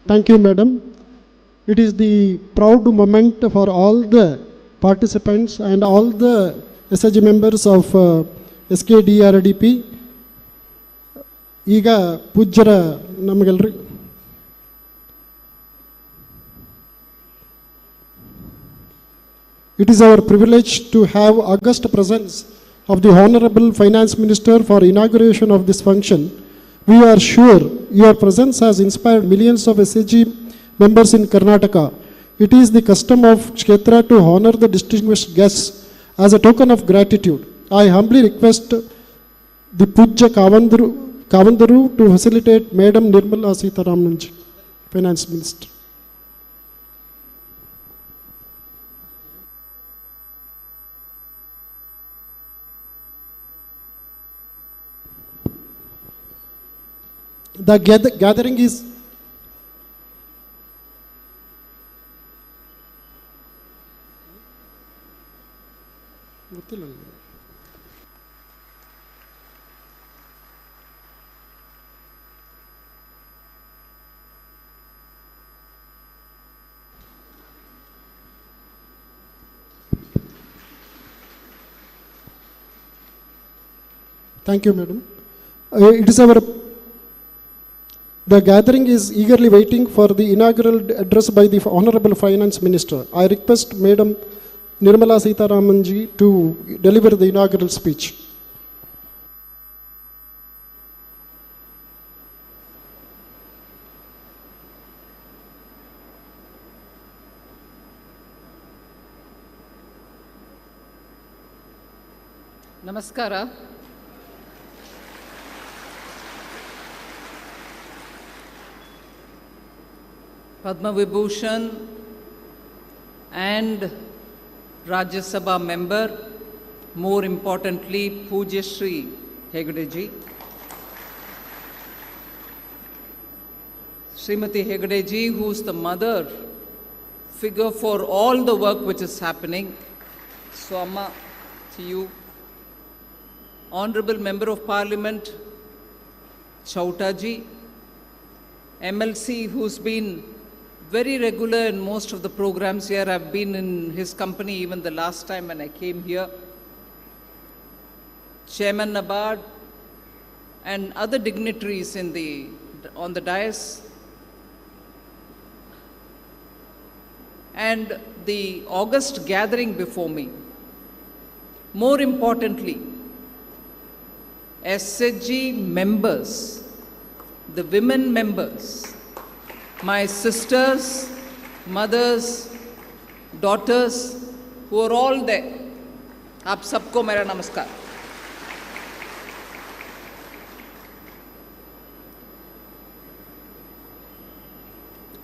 Thank you, madam. It is the proud moment for all the participants and all the SHG members of SKDRDP. ಈಗ ಪೂಜ್ಯರ ನಮಗೆಲ್ಲರಿ it is our privilege to have august presence of the Honorable Finance Minister for inauguration of this function. We are sure your presence has inspired millions of SHG members in Karnataka. It is the custom of Kshetra to honor the distinguished guests as a token of gratitude. I humbly request the Pujya Kavandaru to facilitate Madam Nirmala Sitharamanji, Finance Minister. The gathering is Thank you, madam. It is our The gathering is eagerly waiting for the inaugural address by the Honorable Finance Minister. I request Madam Nirmala Sitharamanji to deliver the inaugural speech. Namaskara. Padma Vibhushan and Rajya Sabha member, more importantly, Pujya Shri Hegadeji. Srimati Hegadeji, who is the mother figure for all the work which is happening. So, Amma, to you. Honorable Member of Parliament, Chautaji, MLC, who's been very regular in most of the programs here. I've been in his company even the last time when I came here. Chairman Nabard and other dignitaries on the dais. And the August gathering before me. More importantly, SHG members, the women members, my sisters, mothers, daughters, who are all there. आप सबको मेरा नमस्कार.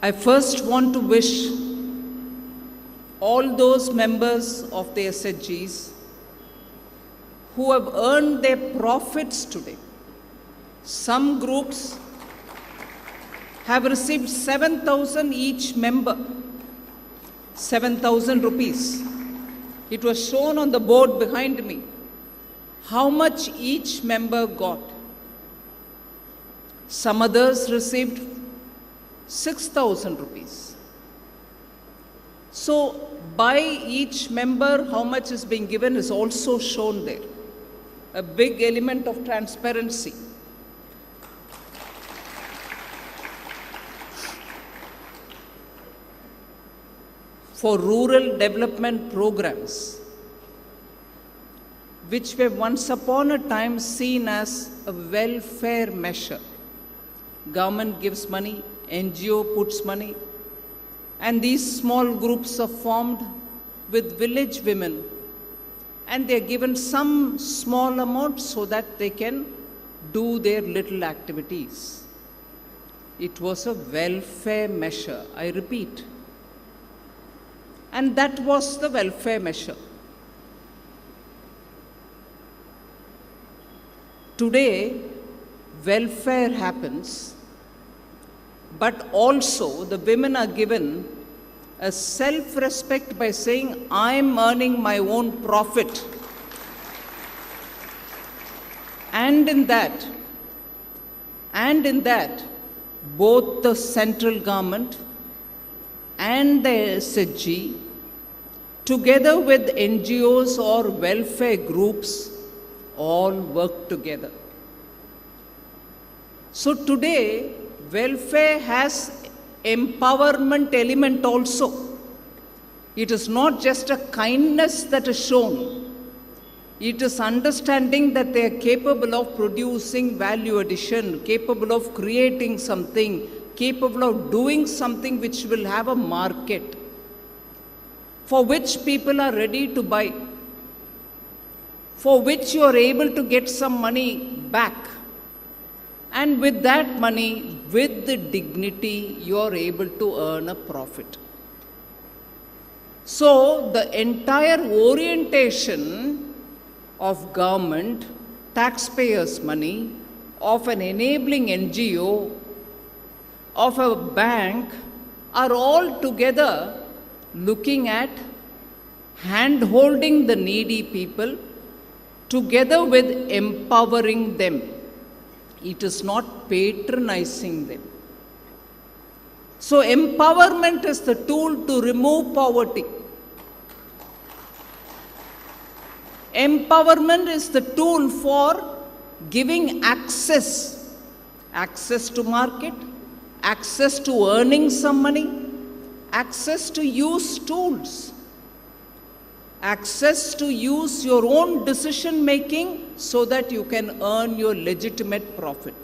I first want to wish all those members of the SHGs who have earned their profits today. Some groups have received 7,000 each member, 7,000 rupees. It was shown on the board behind me how much each member got. Some others received 6,000 rupees. So, by each member, how much is being given is also shown there. A big element of transparency. For rural development programs, which were once upon a time seen as a welfare measure. Government gives money, NGO puts money, and these small groups are formed with village women, and they are given some small amount so that they can do their little activities. It was a welfare measure, I repeat. And that was the welfare measure. Today, welfare happens, but also the women are given a self-respect by saying, I'm earning my own profit. And in that, both the central government and the SHG, together with NGOs or welfare groups, all work together. So today, welfare has empowerment element also. It is not just a kindness that is shown. It is understanding that they are capable of producing value addition, capable of creating something, capable of doing something which will have a market, for which people are ready to buy, for which you are able to get some money back. And with that money, with the dignity, you are able to earn a profit. So the entire orientation of government, taxpayers' money, of an enabling NGO, of a bank, are all together looking at hand-holding the needy people together with empowering them. It is not patronizing them. So empowerment is the tool to remove poverty. Empowerment is the tool for giving access to market, access to earning some money, access to use tools, access to use your own decision making so that you can earn your legitimate profit.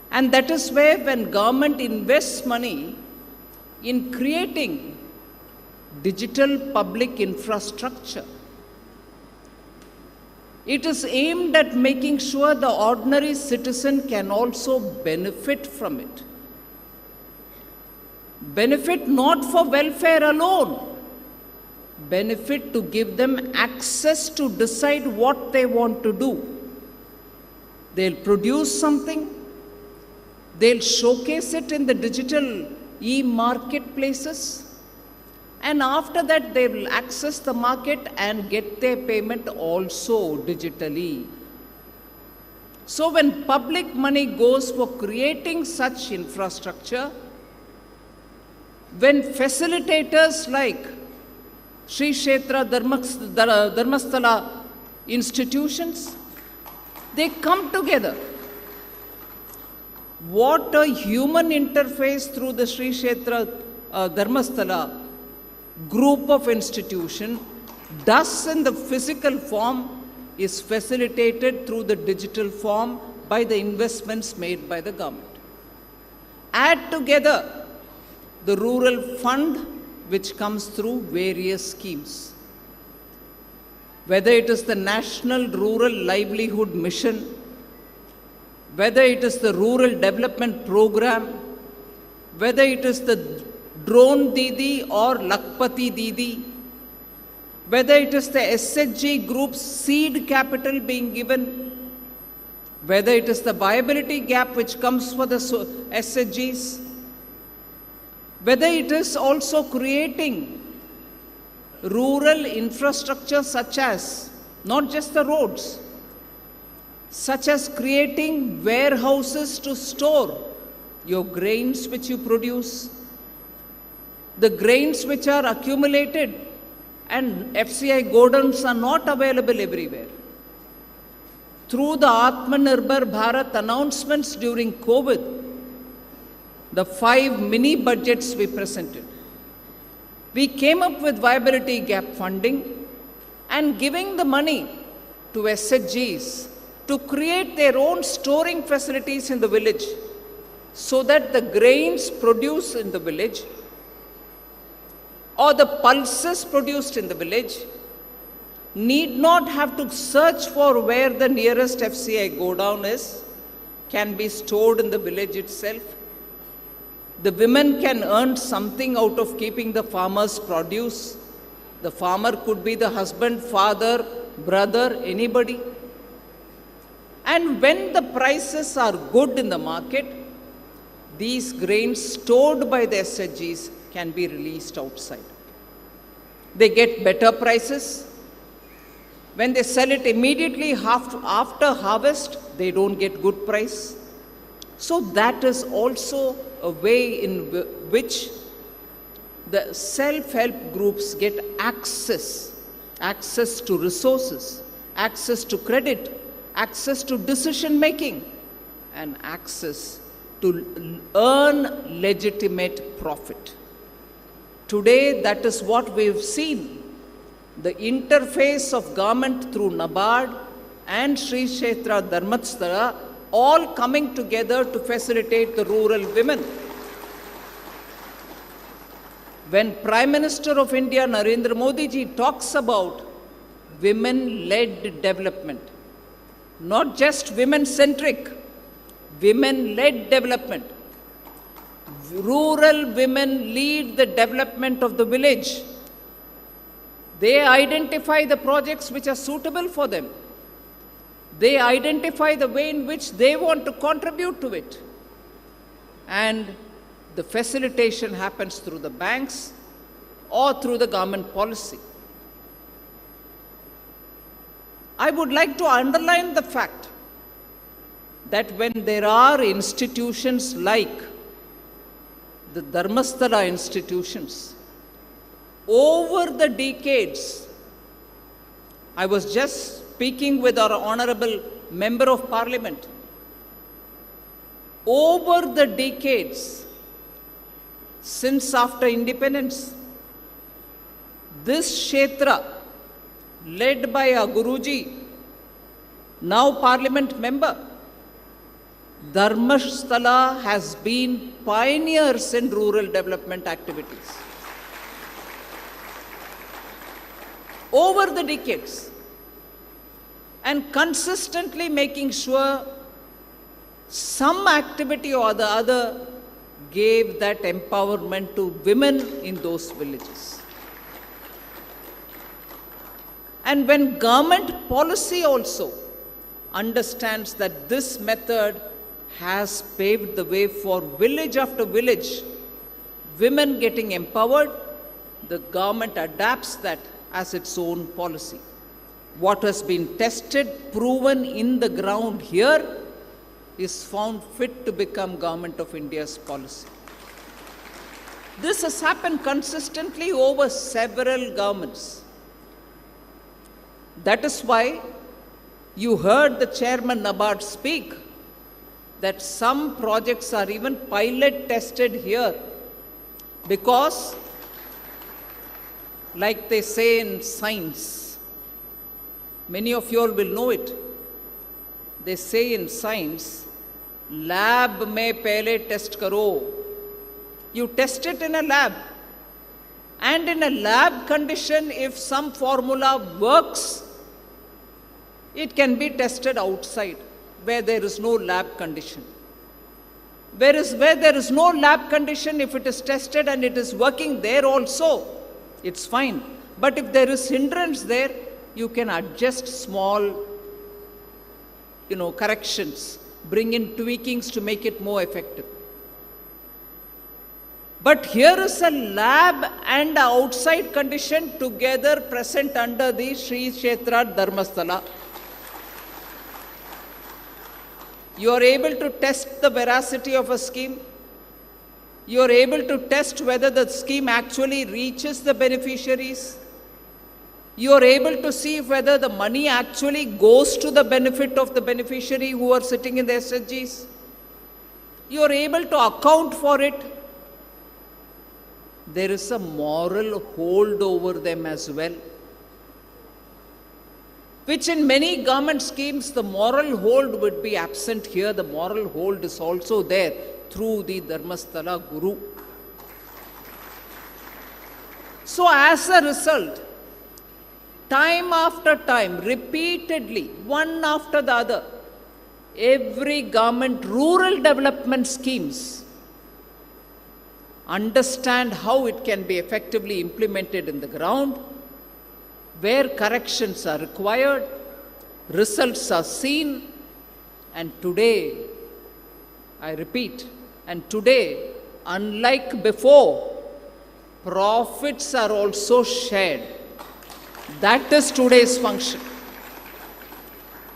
And that is where, when government invests money in creating digital public infrastructure, it is aimed at making sure the ordinary citizen can also benefit from it. Benefit not for welfare alone, benefit to give them access to decide what they want to do. They'll produce something, they'll showcase it in the digital e-marketplaces, and after that they will access the market and get their payment also digitally. So when public money goes for creating such infrastructure, when facilitators like Sri Kshetra Dharmasthala institutions, they come together. What a human interface through the Sri Kshetra Dharmasthala group of institution does in the physical form is facilitated through the digital form by the investments made by the government. Add together the rural fund which comes through various schemes. Whether it is the National Rural Livelihood Mission, whether it is the Rural Development Program, whether it is the Drone Didi or Lakpati Didi, whether it is the SHG group's seed capital being given, whether it is the viability gap which comes for the SHGs, whether it is also creating rural infrastructure such as, not just the roads, such as creating warehouses to store your grains which you produce, the grains which are accumulated and FCI godowns are not available everywhere. Through the Atmanirbhar Bharat announcements during COVID, the 5 mini budgets we presented, we came up with viability gap funding and giving the money to SHGs to create their own storing facilities in the village so that the grains produced in the village or the pulses produced in the village need not have to search for where the nearest FCI godown is, can be stored in the village itself. The women can earn something out of keeping the farmer's produce. The farmer could be the husband, father, brother, anybody. And when the prices are good in the market, these grains stored by the SHGs can be released outside. They get better prices. When they sell it immediately after harvest, they don't get good price. So that is also a way in which the self-help groups get access to resources, access to credit, access to decision making, and access to earn legitimate profit. Today, that is what we've seen. The interface of government through NABARD and Sri Kshetra Dharmasthala all coming together to facilitate the rural women. When Prime Minister of India, Narendra Modi ji, talks about women-led development, not just women-centric, women-led development. Rural women lead the development of the village. They identify the projects which are suitable for them. They identify the way in which they want to contribute to it. And the facilitation happens through the banks or through the government policy. I would like to underline the fact that when there are institutions like the Dharmasthala institutions, over the decades, I was just speaking with our Honorable Member of Parliament, over the decades, since after independence, this Kshetra, led by our Guruji, now Parliament member, Dharmasthala has been pioneers in rural development activities. Over the decades, and consistently making sure some activity or the other gave that empowerment to women in those villages. And when government policy also understands that this method has paved the way for village after village, women getting empowered, the government adapts that as its own policy. What has been tested, proven in the ground here, is found fit to become Government of India's policy. This has happened consistently over several governments. That is why you heard the Chairman NABARD speak that some projects are even pilot tested here, because, like they say in science, many of you all will know it. They say in science, lab mein pehle test karo. You test it in a lab. And in a lab condition, if some formula works, it can be tested outside, where there is no lab condition. Whereas where there is no lab condition, if it is tested and it is working there also, it's fine. But if there is hindrance there, you can adjust small, corrections, bring in tweakings to make it more effective. But here is a lab and an outside condition together present under the Sri Kshetra Dharmasthala. You are able to test the veracity of a scheme. You are able to test whether the scheme actually reaches the beneficiaries. You are able to see whether the money actually goes to the benefit of the beneficiary who are sitting in the SHGs. You are able to account for it. There is a moral hold over them as well, which in many government schemes the moral hold would be absent. Here the moral hold is also there through the Dharmasthala Guru. So as a result, time after time, repeatedly, one after the other, every government rural development schemes understand how it can be effectively implemented in the ground, where corrections are required, results are seen, and today, I repeat, and today, unlike before, profits are also shared. That is today's function.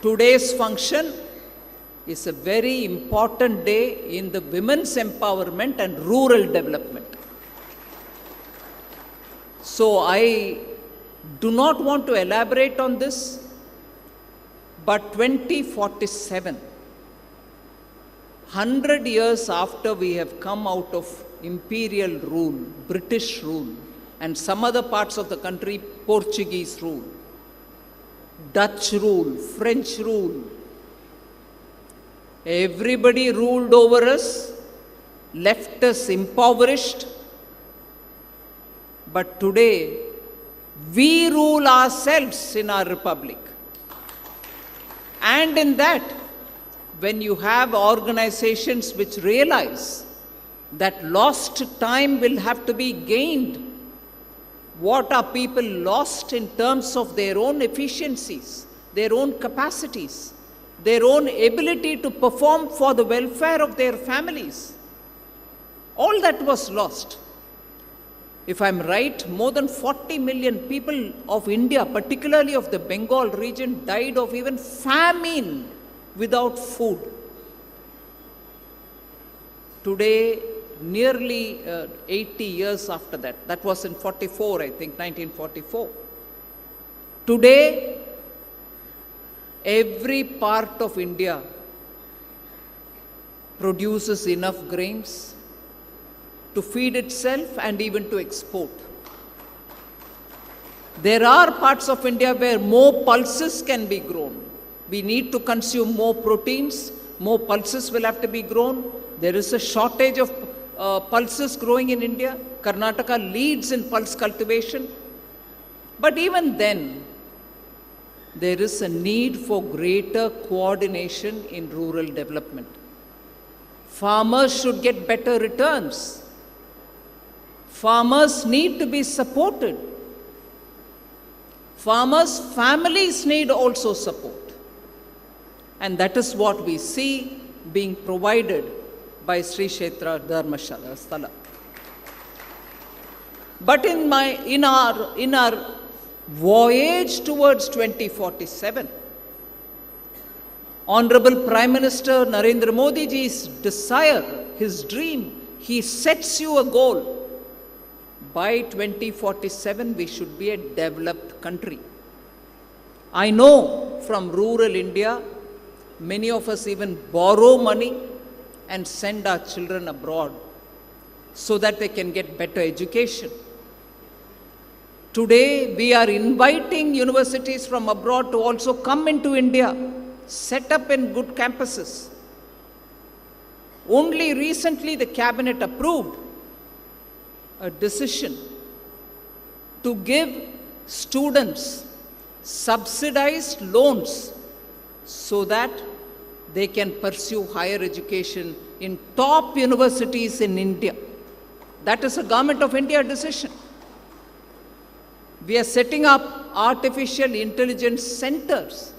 Today's function is a very important day in the women's empowerment and rural development. So I do not want to elaborate on this, but 2047, 100 years after we have come out of imperial rule, British rule, and some other parts of the country, Portuguese rule, Dutch rule, French rule, everybody ruled over us, left us impoverished. But today, we rule ourselves in our republic. And in that, when you have organizations which realize that lost time will have to be gained, what are people lost in terms of their own efficiencies, their own capacities, their own ability to perform for the welfare of their families? All that was lost. If I'm right, more than 40 million people of India, particularly of the Bengal region, died of even famine without food. Today, nearly 80 years after that, that was in 44, I think, 1944. Today, every part of India produces enough grains to feed itself and even to export. There are parts of India where more pulses can be grown. We need to consume more proteins, more pulses will have to be grown. There is a shortage of pulses growing in India. Karnataka leads in pulse cultivation. But even then, there is a need for greater coordination in rural development. Farmers should get better returns. Farmers need to be supported. Farmers' families need also support. And that is what we see being provided by Sri Kshetra Dharmasthala. But in our voyage towards 2047, Honorable Prime Minister Narendra Modi ji's desire, his dream, he sets you a goal. By 2047, we should be a developed country. I know from rural India, many of us even borrow money and send our children abroad so that they can get better education. Today, we are inviting universities from abroad to also come into India, set up in good campuses. Only recently, the cabinet approved a decision to give students subsidized loans so that they can pursue higher education in top universities in India. That is a Government of India decision. We are setting up artificial intelligence centers,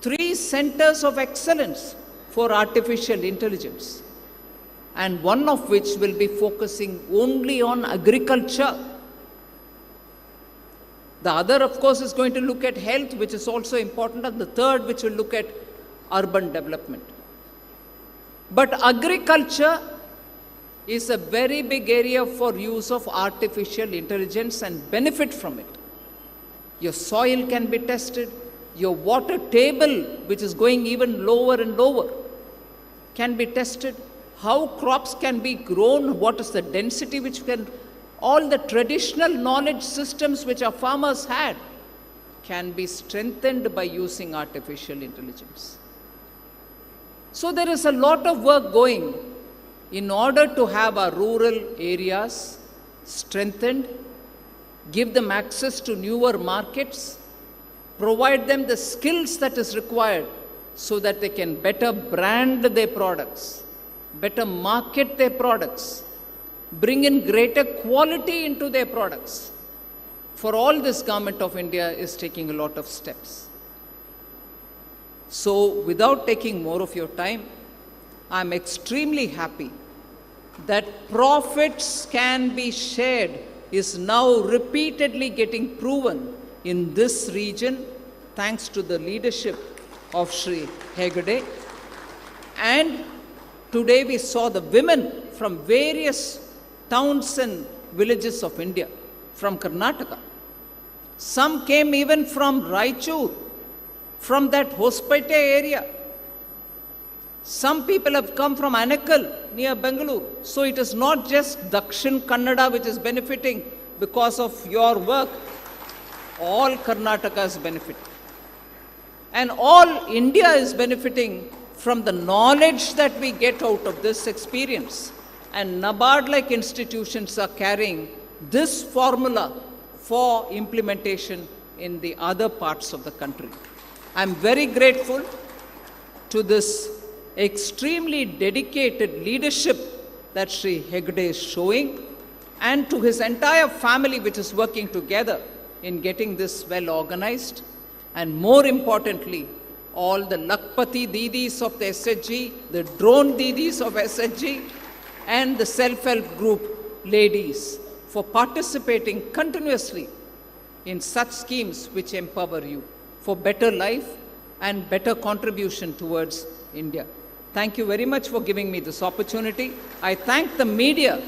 3 centers of excellence for artificial intelligence, and one of which will be focusing only on agriculture. The other, of course, is going to look at health, which is also important, and the third, which will look at urban development. But agriculture is a very big area for use of artificial intelligence and benefit from it. Your soil can be tested, your water table, which is going even lower and lower, can be tested. How crops can be grown, what is the density which can, all the traditional knowledge systems which our farmers had can be strengthened by using artificial intelligence. So there is a lot of work going in order to have our rural areas strengthened, give them access to newer markets, provide them the skills that is required so that they can better brand their products, better market their products, bring in greater quality into their products. For all this, Government of India is taking a lot of steps. So without taking more of your time, I'm extremely happy that profits can be shared is now repeatedly getting proven in this region thanks to the leadership of Sri Hegde. And today we saw the women from various towns and villages of India, from Karnataka. Some came even from Raichur, from that Hospete area. Some people have come from Anekal near Bangalore. So it is not just Dakshin Kannada which is benefiting because of your work. All Karnataka is benefiting. And all India is benefiting from the knowledge that we get out of this experience. And NABARD-like institutions are carrying this formula for implementation in the other parts of the country. I'm very grateful to this extremely dedicated leadership that Sri Hegde is showing, and to his entire family which is working together in getting this well organized. And more importantly, all the Lakpati Didis of the SHG, the drone Didis of SHG, and the self-help group ladies for participating continuously in such schemes which empower you for better life and better contribution towards India. Thank you very much for giving me this opportunity. I thank the media.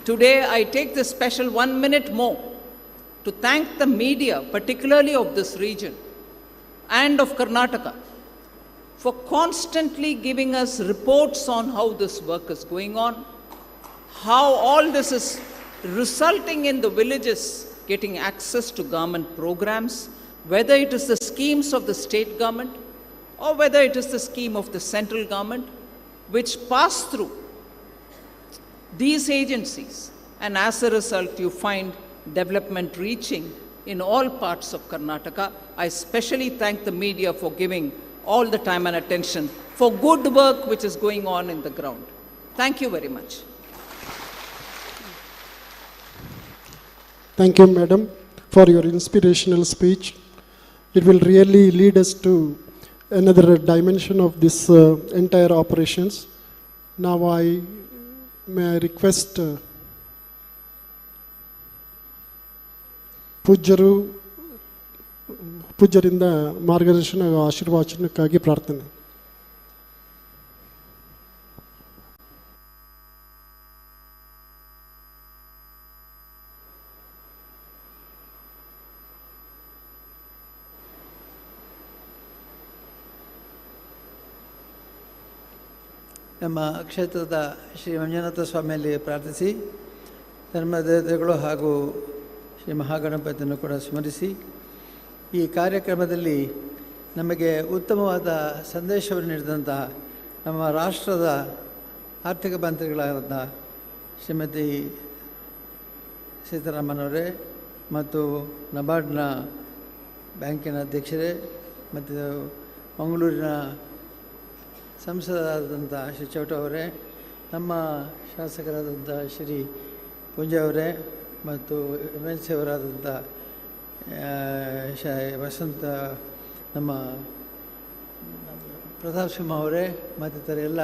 Today I take this special 1 minute more to thank the media, particularly of this region and of Karnataka, for constantly giving us reports on how this work is going on, how all this is resulting in the villages getting access to government programs, whether it is the schemes of the state government or whether it is the scheme of the central government, which pass through these agencies. And as a result, you find development reaching in all parts of Karnataka. I especially thank the media for giving all the time and attention for good work which is going on in the ground. Thank you very much. Thank you, Madam, for your inspirational speech. It will really lead us to another dimension of this entire operations. Now may I request ಪೂಜ್ಯರಿಂದ ಮಾರ್ಗದರ್ಶನ ಆಶೀರ್ವಾಚನಕ್ಕಾಗಿ ಪ್ರಾರ್ಥನೆ. ನಮ್ಮ ಕ್ಷೇತ್ರದ ಶ್ರೀ ಮಂಜುನಾಥ ಸ್ವಾಮಿಯಲ್ಲಿ ಪ್ರಾರ್ಥಿಸಿ, ಧರ್ಮದೇವತೆಗಳು ಹಾಗೂ ಶ್ರೀ ಮಹಾಗಣಪತಿಯನ್ನು ಕೂಡ ಸ್ಮರಿಸಿ, ಈ ಕಾರ್ಯಕ್ರಮದಲ್ಲಿ ನಮಗೆ ಉತ್ತಮವಾದ ಸಂದೇಶವನ್ನು ನೀಡಿದಂತಹ ನಮ್ಮ ರಾಷ್ಟ್ರದ ಆರ್ಥಿಕ ಮಂತ್ರಿಗಳಾದ ಶ್ರೀಮತಿ ಸೀತಾರಾಮನವರೇ ಮತ್ತು ನಬಾರ್ಡ್ನ ಬ್ಯಾಂಕಿನ ಅಧ್ಯಕ್ಷರೇ ಮತ್ತು ಮಂಗಳೂರಿನ ಸಂಸದರಾದಂಥ ಶ್ರೀ ಚೌಟ ಅವರೇ, ನಮ್ಮ ಶಾಸಕರಾದಂಥ ಶ್ರೀ ಪುಂಜ ಅವರೇ ಮತ್ತು MLC ಅವರಾದಂಥ ವಸಂತ, ನಮ್ಮ ಪ್ರತಾಪ್ ಸಿಂಹ ಅವರೇ ಮತ್ತಿತರ ಎಲ್ಲ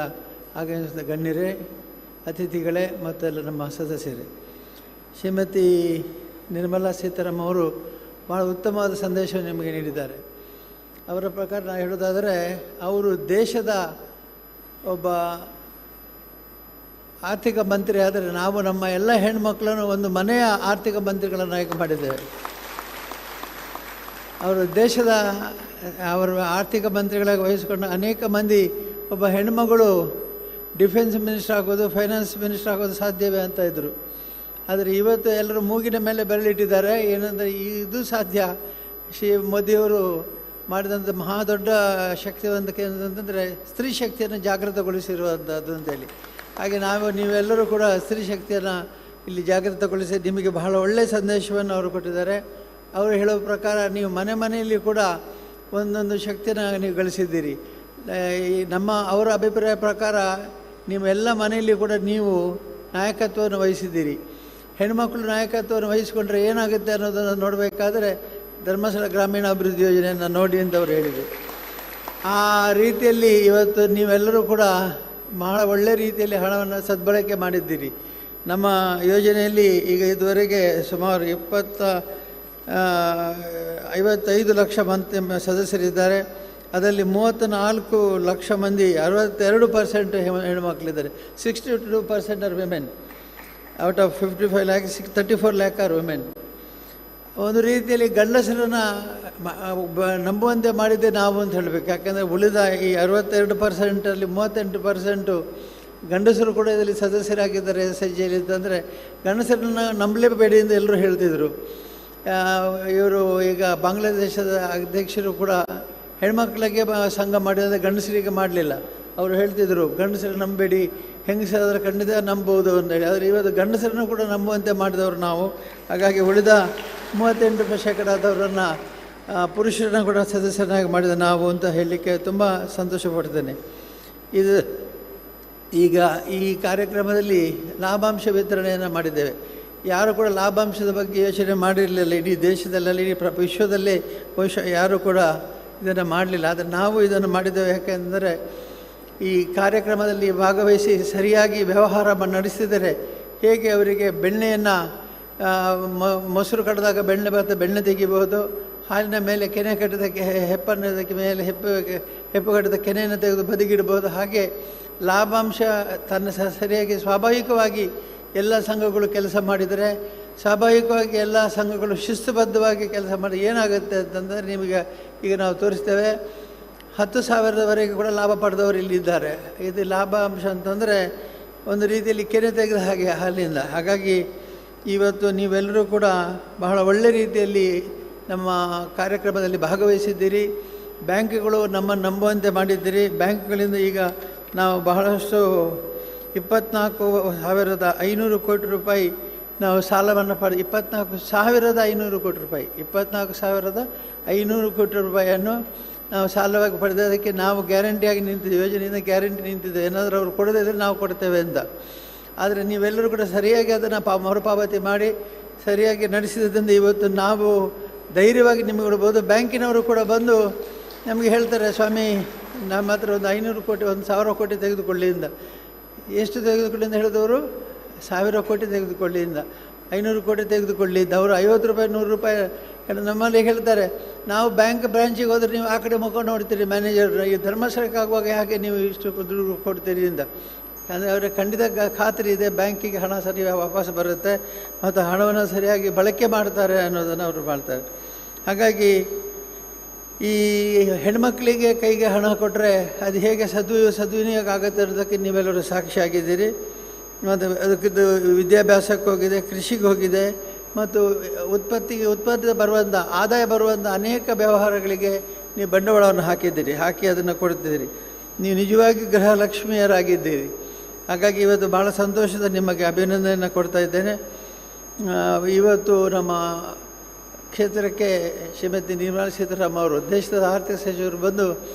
ಆಗಮಿಸಿದ ಗಣ್ಯರೇ, ಅತಿಥಿಗಳೇ ಮತ್ತು ಎಲ್ಲ ನಮ್ಮ ಸದಸ್ಯರೇ, ಶ್ರೀಮತಿ ನಿರ್ಮಲಾ ಸೀತಾರಾಮನ್ ಅವರು ಭಾಳ ಉತ್ತಮವಾದ ಸಂದೇಶವನ್ನು ನಿಮಗೆ ನೀಡಿದ್ದಾರೆ. ಅವರ ಪ್ರಕಾರ ನಾನು ಹೇಳೋದಾದರೆ, ಅವರು ದೇಶದ ಒಬ್ಬ ಆರ್ಥಿಕ ಮಂತ್ರಿ ಆದರೆ ನಾವು ನಮ್ಮ ಎಲ್ಲ ಹೆಣ್ಮಕ್ಳನ್ನು ಒಂದು ಮನೆಯ ಆರ್ಥಿಕ ಮಂತ್ರಿಗಳನ್ನು ಆಯ್ಕೆ ಮಾಡಿದ್ದೇವೆ. ಅವರು ದೇಶದ ಅವರ ಆರ್ಥಿಕ ಮಂತ್ರಿಗಳಾಗಿ ವಹಿಸಿಕೊಂಡು ಅನೇಕ ಮಂದಿ ಒಬ್ಬ ಹೆಣ್ಮಗಳು ಡಿಫೆನ್ಸ್ ಮಿನಿಸ್ಟರ್ ಆಗೋದು, ಫೈನಾನ್ಸ್ ಮಿನಿಸ್ಟರ್ ಆಗೋದು ಸಾಧ್ಯವೇ ಅಂತ ಇದ್ದರು. ಆದರೆ ಇವತ್ತು ಎಲ್ಲರೂ ಮೂಗಿನ ಮೇಲೆ ಬೆರಳಿಟ್ಟಿದ್ದಾರೆ. ಏನಂದರೆ ಇದು ಸಾಧ್ಯ. ಶ್ರೀ ಮೋದಿಯವರು ಮಾಡಿದಂಥ ಮಹಾ ದೊಡ್ಡ ಶಕ್ತಿವಂತಕ್ಕೆ ಅಂತಂದರೆ ಸ್ತ್ರೀ ಶಕ್ತಿಯನ್ನು ಜಾಗೃತಗೊಳಿಸಿರುವಂಥದ್ದು ಅಂತೇಳಿ. ಹಾಗೆ ನೀವೆಲ್ಲರೂ ಕೂಡ ಸ್ತ್ರೀ ಶಕ್ತಿಯನ್ನು ಇಲ್ಲಿ ಜಾಗೃತಗೊಳಿಸಿ ನಿಮಗೆ ಬಹಳ ಒಳ್ಳೆಯ ಸಂದೇಶವನ್ನು ಅವರು ಕೊಟ್ಟಿದ್ದಾರೆ. ಅವರು ಹೇಳೋ ಪ್ರಕಾರ ನೀವು ಮನೆಯಲ್ಲಿ ಕೂಡ ಒಂದೊಂದು ಶಕ್ತಿಯನ್ನು ನೀವು ಗಳಿಸಿದ್ದೀರಿ. ಅವರ ಅಭಿಪ್ರಾಯ ಪ್ರಕಾರ ನೀವೆಲ್ಲ ಮನೆಯಲ್ಲಿ ಕೂಡ ನೀವು ನಾಯಕತ್ವವನ್ನು ವಹಿಸಿದ್ದೀರಿ. ಹೆಣ್ಮಕ್ಳು ನಾಯಕತ್ವವನ್ನು ವಹಿಸಿಕೊಂಡ್ರೆ ಏನಾಗುತ್ತೆ ಅನ್ನೋದನ್ನು ನೋಡಬೇಕಾದ್ರೆ ಧರ್ಮಸ್ಥಳ ಗ್ರಾಮೀಣ ಅಭಿವೃದ್ಧಿ ಯೋಜನೆಯನ್ನು ನೋಡಿ ಅಂತ ಅವರು ಹೇಳಿದರು. ಆ ರೀತಿಯಲ್ಲಿ ಇವತ್ತು ನೀವೆಲ್ಲರೂ ಕೂಡ ಬಹಳ ಒಳ್ಳೆಯ ರೀತಿಯಲ್ಲಿ ಹಣವನ್ನು ಸದ್ಬಳಕೆ ಮಾಡಿದ್ದೀರಿ. ನಮ್ಮ ಯೋಜನೆಯಲ್ಲಿ ಈಗ ಇದುವರೆಗೆ ಸುಮಾರು 55 ಲಕ್ಷ ಸದಸ್ಯರಿದ್ದಾರೆ. ಅದರಲ್ಲಿ 34 ಲಕ್ಷ ಮಂದಿ 62% ಹೆಣ್ಮಕ್ಳಿದ್ದಾರೆ. 62% R women. Out of 55 lakhs 34 lac R women. ಒಂದು ರೀತಿಯಲ್ಲಿ ಗಂಡಸರನ್ನು ನಂಬುವಂತೆ ಮಾಡಿದ್ದೆ ನಾವು ಅಂತ ಹೇಳಬೇಕು. ಯಾಕಂದರೆ ಉಳಿದ ಈ 62%ಅಲ್ಲಿ 38% ಗಂಡಸರು ಕೂಡ ಇದರಲ್ಲಿ ಸದಸ್ಯರಾಗಿದ್ದಾರೆ SHGಯಲ್ಲಿ. ಅಂತಂದರೆ ಗಂಡಸರನ್ನು ನಂಬಲೇಬೇಡಿ ಎಂದು ಎಲ್ಲರೂ ಹೇಳ್ತಿದ್ರು. ಇವರು ಈಗ ಬಾಂಗ್ಲಾದೇಶದ ಅಧ್ಯಕ್ಷರು ಕೂಡ ಹೆಣ್ಮಕ್ಳಿಗೆ ಸಂಘ ಮಾಡಿದರೆ ಗಂಡಸರಿಗೆ ಮಾಡಲಿಲ್ಲ. ಅವರು ಹೇಳ್ತಿದ್ರು ಗಂಡಸರು ನಂಬೇಡಿ, ಹೆಂಗಸರಾದ್ರೆ ಖಂಡಿತ ನಂಬೋದು ಅಂತೇಳಿ. ಆದರೆ ಇವತ್ತು ಗಂಡಸರನ್ನು ಕೂಡ ನಂಬುವಂತೆ ಮಾಡಿದವರು ನಾವು. ಹಾಗಾಗಿ ಉಳಿದ 38% ಪುರುಷರನ್ನ ಕೂಡ ಸದಸ್ಯರನ್ನಾಗಿ ಮಾಡಿದ ನಾವು ಅಂತ ಹೇಳಲಿಕ್ಕೆ ತುಂಬ ಸಂತೋಷ ಪಡ್ತೇನೆ. ಇದು ಈಗ ಈ ಕಾರ್ಯಕ್ರಮದಲ್ಲಿ ಲಾಭಾಂಶ ವಿತರಣೆಯನ್ನು ಮಾಡಿದ್ದೇವೆ. ಯಾರು ಕೂಡ ಲಾಭಾಂಶದ ಬಗ್ಗೆ ಯೋಚನೆ ಮಾಡಿರಲಿಲ್ಲ. ಇಡೀ ದೇಶದಲ್ಲೇ ಇಡೀ ವಿಶ್ವದಲ್ಲೇ ಬಹುಶಃ ಯಾರೂ ಕೂಡ ಇದನ್ನು ಮಾಡಲಿಲ್ಲ. ಆದರೆ ನಾವು ಇದನ್ನು ಮಾಡಿದ್ದೇವೆ. ಯಾಕೆಂದರೆ ಈ ಕಾರ್ಯಕ್ರಮದಲ್ಲಿ ಭಾಗವಹಿಸಿ ಸರಿಯಾಗಿ ವ್ಯವಹಾರ ನಡೆಸಿದರೆ ಹೇಗೆ ಅವರಿಗೆ ಬೆಣ್ಣೆಯನ್ನು ಮೊಸರು ಕಟ್ಟಿದಾಗ ಬೆಣ್ಣೆ ಬರುತ್ತೆ, ಬೆಣ್ಣೆ ತೆಗಿಬೋದು. ಹಾಲಿನ ಮೇಲೆ ಕೆನೆ ಕಟ್ಟಿದ ಹೆಪ್ಪನ್ನೋದಕ್ಕೆ ಮೇಲೆ ಹೆಪ್ಪು ಕಟ್ಟಿದ ಕೆನೆಯನ್ನು ತೆಗೆದು ಬದಿಗಿಡ್ಬೋದು. ಹಾಗೆ ಲಾಭಾಂಶ ತನ್ನ ಸರಿಯಾಗಿ ಸ್ವಾಭಾವಿಕವಾಗಿ ಎಲ್ಲ ಸಂಘಗಳು ಕೆಲಸ ಮಾಡಿದರೆ, ಸ್ವಾಭಾವಿಕವಾಗಿ ಎಲ್ಲ ಸಂಘಗಳು ಶಿಸ್ತುಬದ್ಧವಾಗಿ ಕೆಲಸ ಮಾಡಿ ಏನಾಗುತ್ತೆ ಅಂತಂದರೆ ನಿಮಗೆ ಈಗ ನಾವು ತೋರಿಸ್ತೇವೆ. 10,000ವರೆಗೆ ಕೂಡ ಲಾಭ ಪಡೆದವರು ಇಲ್ಲಿದ್ದಾರೆ. ಇದು ಲಾಭಾಂಶ ಅಂತಂದರೆ ಒಂದು ರೀತಿಯಲ್ಲಿ ಕೆನೆ ತೆಗೆದ ಹಾಗೆ ಹಾಲಿನಿಂದ. ಹಾಗಾಗಿ ಇವತ್ತು ನೀವೆಲ್ಲರೂ ಕೂಡ ಬಹಳ ಒಳ್ಳೆ ರೀತಿಯಲ್ಲಿ ನಮ್ಮ ಕಾರ್ಯಕ್ರಮದಲ್ಲಿ ಭಾಗವಹಿಸಿದ್ದೀರಿ. ಬ್ಯಾಂಕ್ಗಳು ನಮ್ಮನ್ನು ನಂಬುವಂತೆ ಮಾಡಿದ್ದೀರಿ. ಬ್ಯಾಂಕ್ಗಳಿಂದ ಈಗ ನಾವು ಬಹಳಷ್ಟು 24,500 ಕೋಟಿ ರೂಪಾಯಿ ನಾವು ಸಾಲವನ್ನು 24,500 ಕೋಟಿ ರೂಪಾಯಿ 24,500 ಕೋಟಿ ರೂಪಾಯಿಯನ್ನು ನಾವು ಸಾಲವಾಗಿ ಪಡೆದದಕ್ಕೆ ನಾವು ಗ್ಯಾರಂಟಿಯಾಗಿ ನಿಂತಿದ್ದೆ. ಯೋಜನೆಯಿಂದ ಗ್ಯಾರಂಟಿ ನಿಂತಿದ್ದೆ. ಏನಾದರೂ ಅವರು ಕೊಡದೇ ಇದ್ದರೆ ನಾವು ಕೊಡ್ತೇವೆ ಅಂತ. ಆದರೆ ನೀವೆಲ್ಲರೂ ಕೂಡ ಸರಿಯಾಗಿ ಅದನ್ನು ಮರುಪಾವತಿ ಮಾಡಿ ಸರಿಯಾಗಿ ನಡೆಸಿದ್ದರಿಂದ ಇವತ್ತು ನಾವು ಧೈರ್ಯವಾಗಿ ನಿಮಗೆ ಕೊಡ್ಬೋದು. ಬ್ಯಾಂಕಿನವರು ಕೂಡ ಬಂದು ನಮಗೆ ಹೇಳ್ತಾರೆ, ಸ್ವಾಮಿ ನಮ್ಮ ಹತ್ರ ಒಂದು 500 ಕೋಟಿ 1,000 ಕೋಟಿ ತೆಗೆದುಕೊಳ್ಳಿಯಿಂದ. ಎಷ್ಟು ತೆಗೆದುಕೊಳ್ಳಿಂದ ಹೇಳಿದವರು 1,000 ಕೋಟಿ ತೆಗೆದುಕೊಳ್ಳಿಯಿಂದ 500 ಕೋಟಿ ತೆಗೆದುಕೊಳ್ಳಿದ್ದ. ಅವರು 50 ರೂಪಾಯಿ 100 ರೂಪಾಯಿ ನಮ್ಮಲ್ಲಿ ಹೇಳ್ತಾರೆ, ನಾವು ಬ್ಯಾಂಕ್ ಬ್ರಾಂಚಿಗೆ ಹೋದರೆ ನೀವು ಆ ಕಡೆ ಮುಖ ನೋಡ್ತೀರಿ ಮ್ಯಾನೇಜರ್, ಈ ಧರ್ಮಸ್ಥಳಕ್ಕೆ ಆಗುವಾಗ ಯಾಕೆ ನೀವು ಇಷ್ಟು ದುಡ್ಡು ಕೊಡ್ತೀರಿ ಅಂತ. ಅಂದರೆ ಅವರಿಗೆ ಖಂಡಿತ ಖಾತ್ರಿ ಇದೆ ಬ್ಯಾಂಕಿಗೆ ಹಣ ಸರಿ ವಾಪಸ್ ಬರುತ್ತೆ ಮತ್ತು ಹಣವನ್ನು ಸರಿಯಾಗಿ ಬಳಕೆ ಮಾಡ್ತಾರೆ ಅನ್ನೋದನ್ನು ಅವರು ಮಾಡ್ತಾರೆ. ಹಾಗಾಗಿ ಈ ಹೆಣ್ಮಕ್ಳಿಗೆ ಕೈಗೆ ಹಣ ಕೊಟ್ಟರೆ ಅದು ಹೇಗೆ ಸದ್ವಿನಿಯೋಗ ಆಗುತ್ತೆ ಅನ್ನೋದಕ್ಕೆ ನೀವೆಲ್ಲರೂ ಸಾಕ್ಷಿಯಾಗಿದ್ದೀರಿ. ಮತ್ತು ಅದಕ್ಕಿದ್ದು ವಿದ್ಯಾಭ್ಯಾಸಕ್ಕೆ ಹೋಗಿದೆ, ಕೃಷಿಗೆ ಹೋಗಿದೆ ಮತ್ತು ಉತ್ಪತ್ತಿ ಬರುವಂಥ ಆದಾಯ ಬರುವಂಥ ಅನೇಕ ವ್ಯವಹಾರಗಳಿಗೆ ನೀವು ಬಂಡವಾಳವನ್ನು ಹಾಕಿ ಅದನ್ನು ಕೊಡ್ತಿದ್ದೀರಿ. ನೀವು ನಿಜವಾಗಿ ಗೃಹಲಕ್ಷ್ಮಿಯರಾಗಿದ್ದೀರಿ. ಹಾಗಾಗಿ ಇವತ್ತು ಭಾಳ ಸಂತೋಷದ ನಿಮಗೆ ಅಭಿನಂದನೆಯನ್ನು ಕೊಡ್ತಾ ಇದ್ದೇನೆ. ಇವತ್ತು ನಮ್ಮ ಕ್ಷೇತ್ರಕ್ಕೆ ಶ್ರೀಮತಿ ನಿರ್ಮಲಾ ಸೀತಾರಾಮನ್ ಅವರು ದೇಶದ ಆರ್ಥಿಕ ಸಚಿವರು ಬಂದು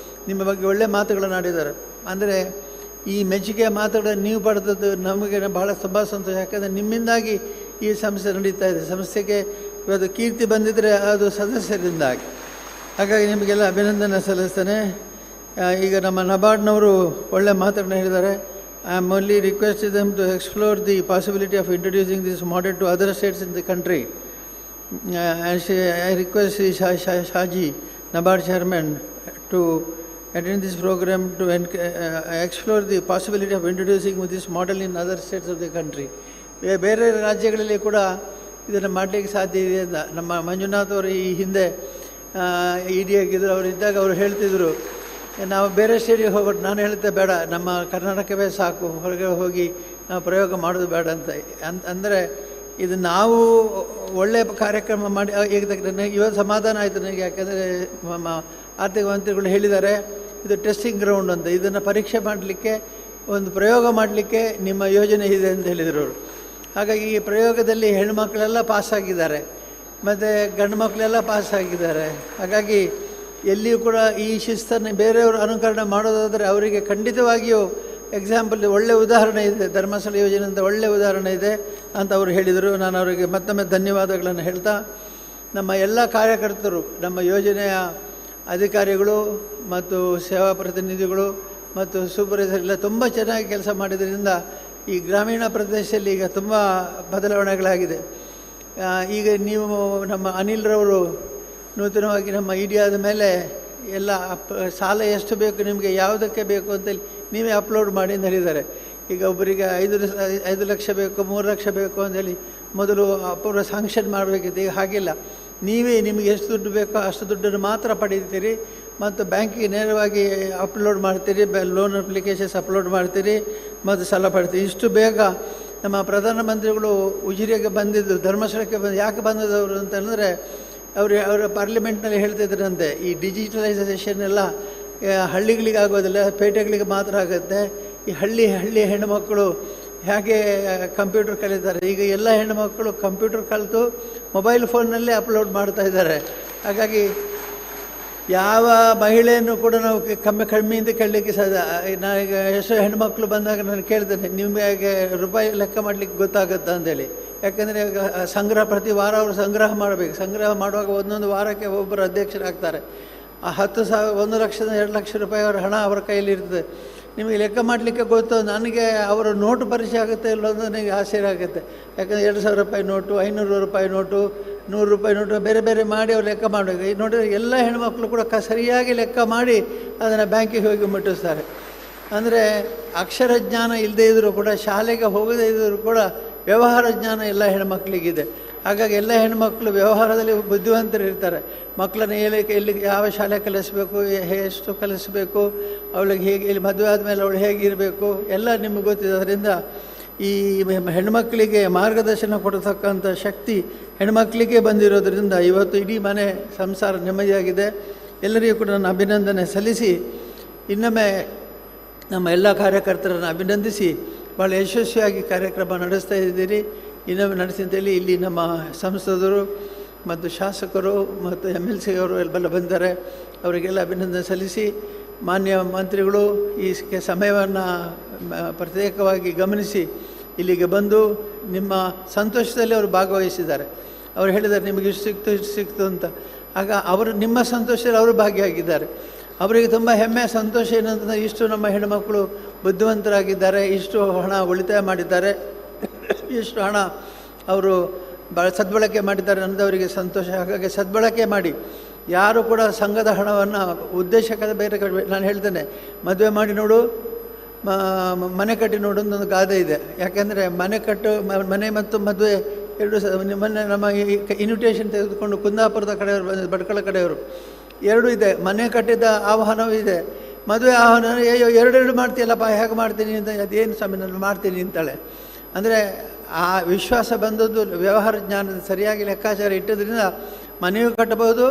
ನಿಮ್ಮ ಬಗ್ಗೆ ಒಳ್ಳೆಯ ಮಾತುಗಳನ್ನು ಆಡಿದ್ದಾರೆ. ಅಂದರೆ ಈ ಮೆಚ್ಚುಗೆಯ ಮಾತುಗಳನ್ನು ನೀವು ಪಡೆದದ್ದು ನಮಗೆ ಭಾಳ ತುಂಬ ಸಂತೋಷ. ಯಾಕಂದರೆ ನಿಮ್ಮಿಂದಾಗಿ ಈ ಸಂಸ್ಥೆ ನಡೀತಾ ಇದೆ. ಸಂಸ್ಥೆಗೆ ಇವತ್ತು ಕೀರ್ತಿ ಬಂದಿದ್ದರೆ ಅದು ಸದಸ್ಯರಿಂದಾಗಿ. ಹಾಗಾಗಿ ನಿಮಗೆಲ್ಲ ಅಭಿನಂದನೆ ಸಲ್ಲಿಸ್ತೇನೆ. ಈಗ ನಮ್ಮ ನಬಾರ್ಡ್ನವರು ಒಳ್ಳೆಯ ಮಾತುಗಳನ್ನು ಹೇಳಿದ್ದಾರೆ. I am only requested them to explore the possibility of introducing this model to other states in the country. I request Shaji, NABARD chairman, to attend this program to explore the possibility of introducing this model in other states of the country. ಬೇರೆ ರಾಜ್ಯಗಳಲ್ಲಿ ಕೂಡ ಇದನ್ನು ಮಾಡಲಿಕ್ಕೆ ಸಾಧ್ಯ ಇದೆ ಅಂತ ನಮ್ಮ ಮಂಜುನಾಥ್ ಅವರು ಈ ಹಿಂದೆ ED ಆಗಿದ್ದರು. ಅವರು ಇದ್ದಾಗ ಅವರು ಹೇಳ್ತಿದ್ರು, ನಾವು ಬೇರೆ ಸ್ಟೇಟಿಗೆ ಹೋಗೋದು. ನಾನು ಹೇಳ್ತೆ ಬೇಡ, ನಮ್ಮ ಕರ್ನಾಟಕವೇ ಸಾಕು, ಹೊರಗೆ ಹೋಗಿ ನಾವು ಪ್ರಯೋಗ ಮಾಡೋದು ಬೇಡ ಅಂತ. ಅಂದರೆ ಇದು ನಾವು ಒಳ್ಳೆಯ ಕಾರ್ಯಕ್ರಮ ಮಾಡಿ ಇವತ್ತು ಸಮಾಧಾನ ಆಯಿತು ನನಗೆ. ಯಾಕೆಂದರೆ ಆರ್ಥಿಕ ಮಂತ್ರಿಗಳು ಹೇಳಿದ್ದಾರೆ ಇದು ಟೆಸ್ಟಿಂಗ್ ಗ್ರೌಂಡ್ ಅಂತ. ಇದನ್ನು ಪರೀಕ್ಷೆ ಮಾಡಲಿಕ್ಕೆ, ಒಂದು ಪ್ರಯೋಗ ಮಾಡಲಿಕ್ಕೆ ನಿಮ್ಮ ಯೋಜನೆ ಇದೆ ಅಂತ ಹೇಳಿದರು ಅವರು. ಹಾಗಾಗಿ ಈ ಪ್ರಯೋಗದಲ್ಲಿ ಹೆಣ್ಣುಮಕ್ಕಳೆಲ್ಲ ಪಾಸಾಗಿದ್ದಾರೆ ಮತ್ತು ಗಂಡು ಮಕ್ಕಳೆಲ್ಲ ಪಾಸಾಗಿದ್ದಾರೆ. ಹಾಗಾಗಿ ಎಲ್ಲಿಯೂ ಕೂಡ ಈ ಶಿಸ್ತನ್ನು ಬೇರೆಯವರು ಅನುಕರಣೆ ಮಾಡೋದಾದರೆ ಅವರಿಗೆ ಖಂಡಿತವಾಗಿಯೂ ಎಕ್ಸಾಂಪಲ್ ಒಳ್ಳೆಯ ಉದಾಹರಣೆ ಇದೆ. ಧರ್ಮಸ್ಥಳ ಯೋಜನೆ ಅಂತ ಒಳ್ಳೆಯ ಉದಾಹರಣೆ ಇದೆ ಅಂತ ಅವರು ಹೇಳಿದರು. ನಾನು ಅವರಿಗೆ ಮತ್ತೊಮ್ಮೆ ಧನ್ಯವಾದಗಳನ್ನು ಹೇಳ್ತಾ, ನಮ್ಮ ಎಲ್ಲ ಕಾರ್ಯಕರ್ತರು, ನಮ್ಮ ಯೋಜನೆಯ ಅಧಿಕಾರಿಗಳು ಮತ್ತು ಸೇವಾ ಪ್ರತಿನಿಧಿಗಳು ಮತ್ತು ಸೂಪರ್ವೈಸರ್ ಎಲ್ಲ ತುಂಬ ಚೆನ್ನಾಗಿ ಕೆಲಸ ಮಾಡಿದ್ರಿಂದ ಈ ಗ್ರಾಮೀಣ ಪ್ರದೇಶದಲ್ಲಿ ಈಗ ತುಂಬ ಬದಲಾವಣೆಗಳಾಗಿದೆ. ಈಗ ನೀವು ನಮ್ಮ ಅನಿಲ್ರವರು ನೂತನವಾಗಿ ನಮ್ಮ ED ಆದ ಮೇಲೆ ಎಲ್ಲ ಸಾಲ ಎಷ್ಟು ಬೇಕು ನಿಮಗೆ, ಯಾವುದಕ್ಕೆ ಬೇಕು ಅಂತೇಳಿ ನೀವೇ ಅಪ್ಲೋಡ್ ಮಾಡಿ ಅಂತ ಹೇಳಿದ್ದಾರೆ. ಈಗ ಒಬ್ಬರಿಗೆ 5 ಲಕ್ಷ ಬೇಕು, 3 ಲಕ್ಷ ಬೇಕು ಅಂತೇಳಿ ಮೊದಲು ಅಪೂರ್ವ ಸ್ಯಾಂಕ್ಷನ್ ಮಾಡಬೇಕಿತ್ತು. ಈಗ ಹಾಗಿಲ್ಲ, ನೀವೇ ನಿಮಗೆ ಎಷ್ಟು ದುಡ್ಡು ಬೇಕೋ ಅಷ್ಟು ದುಡ್ಡನ್ನು ಮಾತ್ರ ಪಡೀತೀರಿ ಮತ್ತು ಬ್ಯಾಂಕಿಗೆ ನೇರವಾಗಿ ಅಪ್ಲೋಡ್ ಮಾಡ್ತೀರಿ, ಲೋನ್ ಅಪ್ಲಿಕೇಶನ್ಸ್ ಅಪ್ಲೋಡ್ ಮಾಡ್ತೀರಿ ಮತ್ತು ಸಾಲ ಪಡ್ತೀರಿ. ಇಷ್ಟು ಬೇಗ ನಮ್ಮ ಪ್ರಧಾನಮಂತ್ರಿಗಳು ಉಜಿರೆಗೆ ಬಂದಿದ್ದು, ಧರ್ಮಸ್ಥಳಕ್ಕೆ ಯಾಕೆ ಬಂದಿದ್ದವರು ಅಂತಂದರೆ ಅವರ ಪಾರ್ಲಿಮೆಂಟ್ನಲ್ಲಿ ಹೇಳ್ತಿದ್ರಂತೆ, ಈ ಡಿಜಿಟಲೈಸೇಷನ್ ಎಲ್ಲ ಹಳ್ಳಿಗಳಿಗೆ ಆಗೋದಿಲ್ಲ, ಪೇಟೆಗಳಿಗೆ ಮಾತ್ರ ಆಗುತ್ತೆ. ಈ ಹಳ್ಳಿ ಹೆಣ್ಣುಮಕ್ಕಳು ಹೇಗೆ ಕಂಪ್ಯೂಟರ್ ಕಲಿತಾರೆ, ಈಗ ಎಲ್ಲ ಹೆಣ್ಣುಮಕ್ಕಳು ಕಂಪ್ಯೂಟರ್ ಕಲಿತು ಮೊಬೈಲ್ ಫೋನ್ನಲ್ಲೇ ಅಪ್ಲೋಡ್ ಮಾಡ್ತಾ ಇದ್ದಾರೆ. ಹಾಗಾಗಿ ಯಾವ ಮಹಿಳೆಯನ್ನು ಕೂಡ ನಾವು ಕಮ್ಮಿಯಿಂದ ಕೇಳಲಿಕ್ಕೆ ಸಾಧ್ಯ. ನಾನೀಗ ಎಷ್ಟೋ ಹೆಣ್ಮಕ್ಳು ಬಂದಾಗ ನಾನು ಕೇಳ್ತೇನೆ, ನಿಮಗೆ ರೂಪಾಯಿ ಲೆಕ್ಕ ಮಾಡಲಿಕ್ಕೆ ಗೊತ್ತಾಗುತ್ತಾ ಅಂತೇಳಿ. ಯಾಕೆಂದರೆ ಸಂಗ್ರಹ ಪ್ರತಿ ವಾರ ಅವರು ಸಂಗ್ರಹ ಮಾಡಬೇಕು. ಸಂಗ್ರಹ ಮಾಡುವಾಗ ಒಂದೊಂದು ವಾರಕ್ಕೆ ಒಬ್ಬರು ಅಧ್ಯಕ್ಷರಾಗ್ತಾರೆ. ಆ 10,000 1 ಲಕ್ಷದ 2 ಲಕ್ಷ ರೂಪಾಯಿ ಅವರ ಹಣ ಅವರ ಕೈಯಲ್ಲಿ ಇರ್ತದೆ. ನಿಮಗೆ ಲೆಕ್ಕ ಮಾಡಲಿಕ್ಕೆ ಗೊತ್ತು. ನನಗೆ ಅವರ ನೋಟು ಪರಿಚಯ ಆಗುತ್ತೆ ಇಲ್ಲೋ ಅಂತ ನನಗೆ ಆಶ್ಚರ್ಯ ಆಗುತ್ತೆ. ಯಾಕಂದರೆ 2,000 ರೂಪಾಯಿ ನೋಟು, 500 ರೂಪಾಯಿ ನೋಟು, 100 ರೂಪಾಯಿ ನೋಟು ಬೇರೆ ಬೇರೆ ಮಾಡಿ ಅವ್ರು ಲೆಕ್ಕ ಮಾಡಬೇಕು. ಈಗ ನೋಡಿದರೆ ಎಲ್ಲ ಹೆಣ್ಮಕ್ಳು ಕೂಡ ಸರಿಯಾಗಿ ಲೆಕ್ಕ ಮಾಡಿ ಅದನ್ನು ಬ್ಯಾಂಕಿಗೆ ಹೋಗಿ ಮುಟ್ಟಿಸ್ತಾರೆ. ಅಂದರೆ ಅಕ್ಷರ ಜ್ಞಾನ ಇಲ್ಲದೇ ಇದ್ದರೂ ಕೂಡ, ಶಾಲೆಗೆ ಹೋಗದೇ ಇದ್ದರೂ ಕೂಡ ವ್ಯವಹಾರ ಜ್ಞಾನ ಎಲ್ಲ ಹೆಣ್ಮಕ್ಳಿಗಿದೆ. ಹಾಗಾಗಿ ಎಲ್ಲ ಹೆಣ್ಮಕ್ಳು ವ್ಯವಹಾರದಲ್ಲಿ ಬುದ್ಧಿವಂತರು ಇರ್ತಾರೆ. ಮಕ್ಕಳನ್ನ ಎಲ್ಲಿ ಯಾವ ಶಾಲೆ ಕಲಿಸಬೇಕು, ಎಷ್ಟು ಕಲಿಸಬೇಕು, ಅವಳಿಗೆ ಹೇಗೆ, ಇಲ್ಲಿ ಮದುವೆ ಆದಮೇಲೆ ಅವಳು ಹೇಗಿರಬೇಕು ಎಲ್ಲ ನಿಮಗೆ ಗೊತ್ತಿದೆ. ಅದರಿಂದ ಈ ಹೆಣ್ಮಕ್ಳಿಗೆ ಮಾರ್ಗದರ್ಶನ ಕೊಡತಕ್ಕಂಥ ಶಕ್ತಿ ಹೆಣ್ಮಕ್ಳಿಗೆ ಬಂದಿರೋದ್ರಿಂದ ಇವತ್ತು ಇಡೀ ಮನೆ ಸಂಸಾರ ನೆಮ್ಮದಿಯಾಗಿದೆ. ಎಲ್ಲರಿಗೂ ಕೂಡ ನಾನು ಅಭಿನಂದನೆ ಸಲ್ಲಿಸಿ, ಇನ್ನೊಮ್ಮೆ ನಮ್ಮ ಎಲ್ಲ ಕಾರ್ಯಕರ್ತರನ್ನು ಅಭಿನಂದಿಸಿ ಭಾಳ ಯಶಸ್ವಿಯಾಗಿ ಕಾರ್ಯಕ್ರಮ ನಡೆಸ್ತಾ ಇದ್ದೀರಿ. ಇನ್ನೊಮ್ಮೆ ನಡೆಸಿ ಅಂತೇಳಿ ಇಲ್ಲಿ ನಮ್ಮ ಸಂಸದರು ಮತ್ತು ಶಾಸಕರು ಮತ್ತು MLC ಅವರು ಎಲ್ಲ ಬಂದಿದ್ದಾರೆ. ಅವರಿಗೆಲ್ಲ ಅಭಿನಂದನೆ ಸಲ್ಲಿಸಿ, ಮಾನ್ಯ ಮಂತ್ರಿಗಳು ಈ ಸಮಯವನ್ನು ಪ್ರತ್ಯೇಕವಾಗಿ ಗಮನಿಸಿ ಇಲ್ಲಿಗೆ ಬಂದು ನಿಮ್ಮ ಸಂತೋಷದಲ್ಲಿ ಅವರು ಭಾಗವಹಿಸಿದ್ದಾರೆ. ಅವರು ಹೇಳಿದ್ದಾರೆ ನಿಮಗೆ ಇಷ್ಟು ಸಿಕ್ತು ಅಂತ. ಆಗ ಅವರು ನಿಮ್ಮ ಸಂತೋಷದಲ್ಲಿ ಅವರು ಭಾಗಿಯಾಗಿದ್ದಾರೆ. ಅವರಿಗೆ ತುಂಬ ಹೆಮ್ಮೆ, ಸಂತೋಷ ಏನಂತಂದರೆ ಇಷ್ಟು ನಮ್ಮ ಹೆಣ್ಣುಮಕ್ಕಳು ಬುದ್ಧಿವಂತರಾಗಿದ್ದಾರೆ, ಇಷ್ಟು ಹಣ ಉಳಿತಾಯ ಮಾಡಿದ್ದಾರೆ, ಇಷ್ಟು ಹಣ ಅವರು ಸದ್ಬಳಕೆ ಮಾಡಿದ್ದಾರೆ ಅನ್ನೋದವರಿಗೆ ಸಂತೋಷ. ಹಾಗಾಗಿ ಸದ್ಬಳಕೆ ಮಾಡಿ, ಯಾರು ಕೂಡ ಸಂಘದ ಹಣವನ್ನು ಉದ್ದೇಶಕ್ಕೆ ಬೇರೆ ನಾನು ಹೇಳ್ತೇನೆ, ಮದುವೆ ಮಾಡಿ ನೋಡು, ಮನೆ ಕಟ್ಟಿ ನೋಡು ಒಂದು ಗಾದೆ ಇದೆ. ಯಾಕೆಂದರೆ ಮನೆ ಮತ್ತು ಮದುವೆ ಎರಡು ಮೊನ್ನೆ ನಮ್ಮ ಇನ್ವಿಟೇಷನ್ ತೆಗೆದುಕೊಂಡು ಕುಂದಾಪುರದ ಕಡೆಯವರು ಬಂದಿದ್ದು, ಭಟ್ಕಳ ಕಡೆಯವರು, ಎರಡೂ ಇದೆ. ಮನೆ ಕಟ್ಟಿದ ಆಹ್ವಾನವೂ ಇದೆ, ಮದುವೆ ಆಹ್ವಾನ. ಅಯ್ಯೋ ಎರಡೆರಡು ಮಾಡ್ತೀಯಲ್ಲಪ್ಪ, ಹೇಗೆ ಮಾಡ್ತೀನಿ ಅಂತ. ಅದೇನು ಸ್ವಾಮಿ ನಾನು ಮಾಡ್ತೀನಿ ಅಂತಾಳೆ. ಅಂದರೆ ಆ ವಿಶ್ವಾಸ ಬಂದದ್ದು ವ್ಯವಹಾರ ಜ್ಞಾನದ ಸರಿಯಾಗಿ ಲೆಕ್ಕಾಚಾರ ಇಟ್ಟದ್ರಿಂದ ಮನೆಯೂ ಕಟ್ಟಬಹುದು,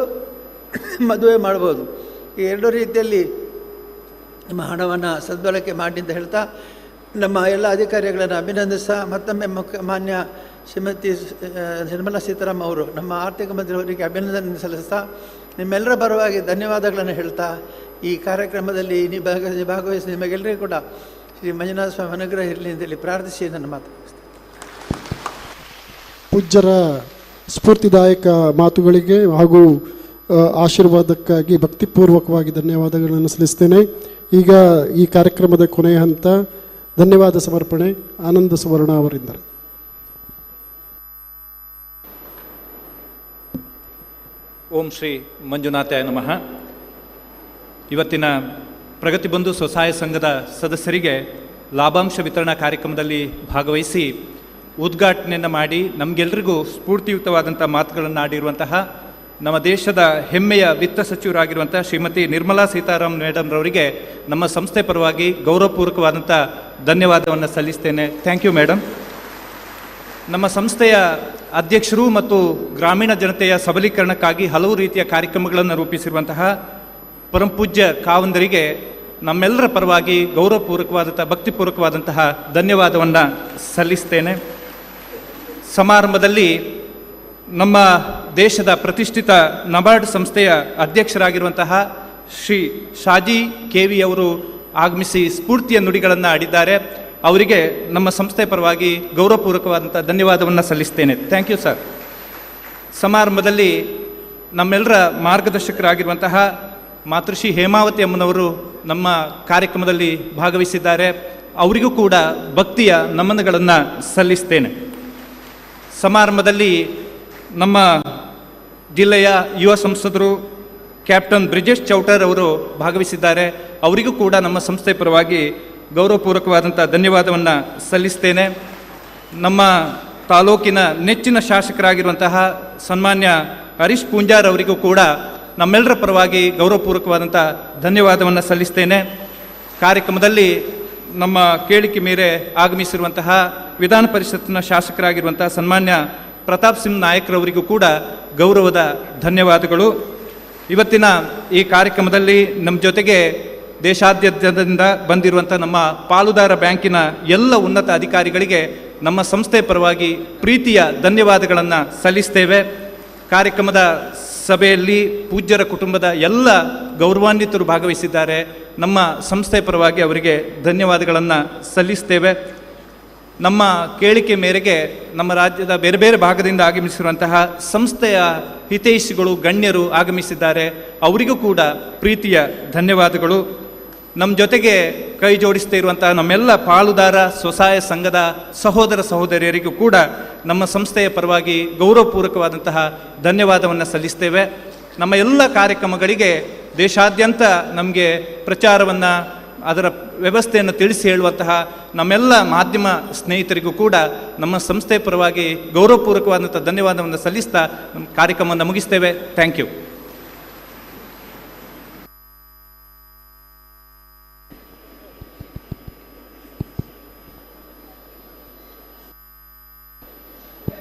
ಮದುವೆ ಮಾಡ್ಬೋದು. ಈ ಎರಡೂ ರೀತಿಯಲ್ಲಿ ನಿಮ್ಮ ಹಣವನ್ನು ಸದ್ಬಳಕೆ ಮಾಡಿ ಅಂತ ಹೇಳ್ತಾ, ನಮ್ಮ ಎಲ್ಲ ಅಧಿಕಾರಿಗಳನ್ನು ಅಭಿನಂದಿಸ್ತಾ, ಮತ್ತೊಮ್ಮೆ ಮಾನ್ಯ ಶ್ರೀಮತಿ ನಿರ್ಮಲಾ ಸೀತಾರಾಮನ್ ಅವರು, ನಮ್ಮ ಆರ್ಥಿಕ ಮಂತ್ರಿಯವರಿಗೆ ಅಭಿನಂದನೆ ಸಲ್ಲಿಸ್ತಾ, ನಿಮ್ಮೆಲ್ಲರ ಪರವಾಗಿ ಧನ್ಯವಾದಗಳನ್ನು ಹೇಳ್ತಾ, ಈ ಕಾರ್ಯಕ್ರಮದಲ್ಲಿ ಭಾಗವಹಿಸಿ ನಿಮಗೆಲ್ಲರಿಗೂ ಕೂಡ ಶ್ರೀ ಮಂಜುನಾಥ ಸ್ವಾಮಿ ಅನುಗ್ರಹ ಇರಲಿ ಅಂತೇಳಿ ಪ್ರಾರ್ಥಿಸಿ ನನ್ನ ಮಾತು. ಪೂಜ್ಯರ ಸ್ಫೂರ್ತಿದಾಯಕ ಮಾತುಗಳಿಗೆ ಹಾಗೂ ಆಶೀರ್ವಾದಕ್ಕಾಗಿ ಭಕ್ತಿಪೂರ್ವಕವಾಗಿ ಧನ್ಯವಾದಗಳನ್ನು ಸಲ್ಲಿಸ್ತೇನೆ. ಈಗ ಈ ಕಾರ್ಯಕ್ರಮದ ಕೊನೆಯ ಹಂತ ಧನ್ಯವಾದ ಸಮರ್ಪಣೆ ಆನಂದ ಸುವರ್ಣ ಅವರಿಂದ. ಓಂ ಶ್ರೀ ಮಂಜುನಾಥಾಯ ನಮಃ. ಇವತ್ತಿನ ಪ್ರಗತಿ ಬಂಧು ಸ್ವಸಹಾಯ ಸಂಘದ ಸದಸ್ಯರಿಗೆ ಲಾಭಾಂಶ ವಿತರಣಾ ಕಾರ್ಯಕ್ರಮದಲ್ಲಿ ಭಾಗವಹಿಸಿ ಉದ್ಘಾಟನೆಯನ್ನು ಮಾಡಿ ನಮಗೆಲ್ಲರಿಗೂ ಸ್ಫೂರ್ತಿಯುತವಾದಂಥ ಮಾತುಗಳನ್ನು ಆಡಿರುವಂತಹ ನಮ್ಮ ದೇಶದ ಹೆಮ್ಮೆಯ ವಿತ್ತ ಸಚಿವರಾಗಿರುವಂಥ ಶ್ರೀಮತಿ ನಿರ್ಮಲಾ ಸೀತಾರಾಮನ್ ಮೇಡಮ್ರವರಿಗೆ ನಮ್ಮ ಸಂಸ್ಥೆ ಪರವಾಗಿ ಗೌರವಪೂರ್ವಕವಾದಂಥ ಧನ್ಯವಾದವನ್ನು ಸಲ್ಲಿಸ್ತೇನೆ. Thank you madam. ನಮ್ಮ ಸಂಸ್ಥೆಯ ಅಧ್ಯಕ್ಷರು ಮತ್ತು ಗ್ರಾಮೀಣ ಜನತೆಯ ಸಬಲೀಕರಣಕ್ಕಾಗಿ ಹಲವು ರೀತಿಯ ಕಾರ್ಯಕ್ರಮಗಳನ್ನು ರೂಪಿಸಿರುವಂತಹ ಪರಮಪೂಜ್ಯ ಕಾವಂದರಿಗೆ ನಮ್ಮೆಲ್ಲರ ಪರವಾಗಿ ಗೌರವಪೂರ್ವಕವಾದಂಥ ಭಕ್ತಿಪೂರ್ವಕವಾದಂತಹ ಧನ್ಯವಾದವನ್ನು ಸಲ್ಲಿಸ್ತೇನೆ. ಸಮಾರಂಭದಲ್ಲಿ ನಮ್ಮ ದೇಶದ ಪ್ರತಿಷ್ಠಿತ ನಬಾರ್ಡ್ ಸಂಸ್ಥೆಯ ಅಧ್ಯಕ್ಷರಾಗಿರುವಂತಹ ಶ್ರೀ ಶಾಜಿ KV ಅವರು ಆಗಮಿಸಿ ಸ್ಫೂರ್ತಿಯ ನುಡಿಗಳನ್ನು ಆಡಿದ್ದಾರೆ. ಅವರಿಗೆ ನಮ್ಮ ಸಂಸ್ಥೆ ಪರವಾಗಿ ಗೌರವಪೂರ್ವಕವಾದಂಥ ಧನ್ಯವಾದವನ್ನು ಸಲ್ಲಿಸ್ತೇನೆ. Thank you sir. ಸಮಾರಂಭದಲ್ಲಿ ನಮ್ಮೆಲ್ಲರ ಮಾರ್ಗದರ್ಶಕರಾಗಿರುವಂತಹ ಮಾತೃಶ್ರೀ ಹೇಮಾವತಿ ಅಮ್ಮನವರು ನಮ್ಮ ಕಾರ್ಯಕ್ರಮದಲ್ಲಿ ಭಾಗವಹಿಸಿದ್ದಾರೆ. ಅವರಿಗೂ ಕೂಡ ಭಕ್ತಿಯ ನಮನಗಳನ್ನು ಸಲ್ಲಿಸ್ತೇನೆ. ಸಮಾರಂಭದಲ್ಲಿ ನಮ್ಮ ಜಿಲ್ಲೆಯ ಯುವ ಸಂಸದರು ಕ್ಯಾಪ್ಟನ್ ಬ್ರಿಜೇಶ್ ಚೌಟರ್ ಅವರು ಭಾಗವಹಿಸಿದ್ದಾರೆ. ಅವರಿಗೂ ಕೂಡ ನಮ್ಮ ಸಂಸ್ಥೆ ಪರವಾಗಿ ಗೌರವಪೂರ್ವಕವಾದಂಥ ಧನ್ಯವಾದವನ್ನು ಸಲ್ಲಿಸ್ತೇನೆ. ನಮ್ಮ ತಾಲೂಕಿನ ನೆಚ್ಚಿನ ಶಾಸಕರಾಗಿರುವಂತಹ ಸನ್ಮಾನ್ಯ ಹರೀಶ್ ಪೂಂಜಾರ್ ಅವರಿಗೂ ಕೂಡ ನಮ್ಮೆಲ್ಲರ ಪರವಾಗಿ ಗೌರವಪೂರ್ವಕವಾದಂಥ ಧನ್ಯವಾದವನ್ನು ಸಲ್ಲಿಸ್ತೇನೆ. ಕಾರ್ಯಕ್ರಮದಲ್ಲಿ ನಮ್ಮ ಕೇಳಿಕೆ ಮೇರೆ ಆಗಮಿಸಿರುವಂತಹ ವಿಧಾನ ಪರಿಷತ್ತಿನ ಶಾಸಕರಾಗಿರುವಂತಹ ಸನ್ಮಾನ್ಯ ಪ್ರತಾಪ್ ಸಿಂಗ್ ನಾಯಕ್ರವರಿಗೂ ಕೂಡ ಗೌರವದ ಧನ್ಯವಾದಗಳು. ಇವತ್ತಿನ ಈ ಕಾರ್ಯಕ್ರಮದಲ್ಲಿ ನಮ್ಮ ಜೊತೆಗೆ ದೇಶಾದ್ಯಂತದಿಂದ ಬಂದಿರುವಂಥ ನಮ್ಮ ಪಾಲುದಾರ ಬ್ಯಾಂಕಿನ ಎಲ್ಲ ಉನ್ನತ ಅಧಿಕಾರಿಗಳಿಗೆ ನಮ್ಮ ಸಂಸ್ಥೆ ಪರವಾಗಿ ಪ್ರೀತಿಯ ಧನ್ಯವಾದಗಳನ್ನು ಸಲ್ಲಿಸ್ತೇವೆ. ಕಾರ್ಯಕ್ರಮದ ಸಭೆಯಲ್ಲಿ ಪೂಜ್ಯರ ಕುಟುಂಬದ ಎಲ್ಲ ಗೌರವಾನ್ವಿತರು ಭಾಗವಹಿಸಿದ್ದಾರೆ. ನಮ್ಮ ಸಂಸ್ಥೆ ಪರವಾಗಿ ಅವರಿಗೆ ಧನ್ಯವಾದಗಳನ್ನು ಸಲ್ಲಿಸ್ತೇವೆ. ನಮ್ಮ ಕೇಳಿಕೆ ಮೇರೆಗೆ ನಮ್ಮ ರಾಜ್ಯದ ಬೇರೆ ಬೇರೆ ಭಾಗದಿಂದ ಆಗಮಿಸಿರುವಂತಹ ಸಂಸ್ಥೆಯ ಹಿತೈಷಿಗಳು ಗಣ್ಯರು ಆಗಮಿಸಿದ್ದಾರೆ. ಅವರಿಗೂ ಕೂಡ ಪ್ರೀತಿಯ ಧನ್ಯವಾದಗಳು. ನಮ್ಮ ಜೊತೆಗೆ ಕೈ ಜೋಡಿಸ್ತಾ ಇರುವಂತಹ ನಮ್ಮೆಲ್ಲ ಪಾಲುದಾರ ಸ್ವಸಹಾಯ ಸಂಘದ ಸಹೋದರ ಸಹೋದರಿಯರಿಗೂ ಕೂಡ ನಮ್ಮ ಸಂಸ್ಥೆಯ ಪರವಾಗಿ ಗೌರವಪೂರ್ವಕವಾದಂತಹ ಧನ್ಯವಾದವನ್ನು ಸಲ್ಲಿಸ್ತೇವೆ. ನಮ್ಮ ಎಲ್ಲ ಕಾರ್ಯಕ್ರಮಗಳಿಗೆ ದೇಶಾದ್ಯಂತ ನಮಗೆ ಪ್ರಚಾರವನ್ನು ಅದರ ವ್ಯವಸ್ಥೆಯನ್ನು ತಿಳಿಸಿ ಹೇಳುವಂತಹ ನಮ್ಮೆಲ್ಲ ಮಾಧ್ಯಮ ಸ್ನೇಹಿತರಿಗೂ ಕೂಡ ನಮ್ಮ ಸಂಸ್ಥೆ ಪರವಾಗಿ ಗೌರವಪೂರ್ವಕವಾದಂಥ ಧನ್ಯವಾದವನ್ನು ಸಲ್ಲಿಸ್ತಾ ನಮ್ಮ ಕಾರ್ಯಕ್ರಮವನ್ನು ಮುಗಿಸ್ತೇವೆ. Thank you.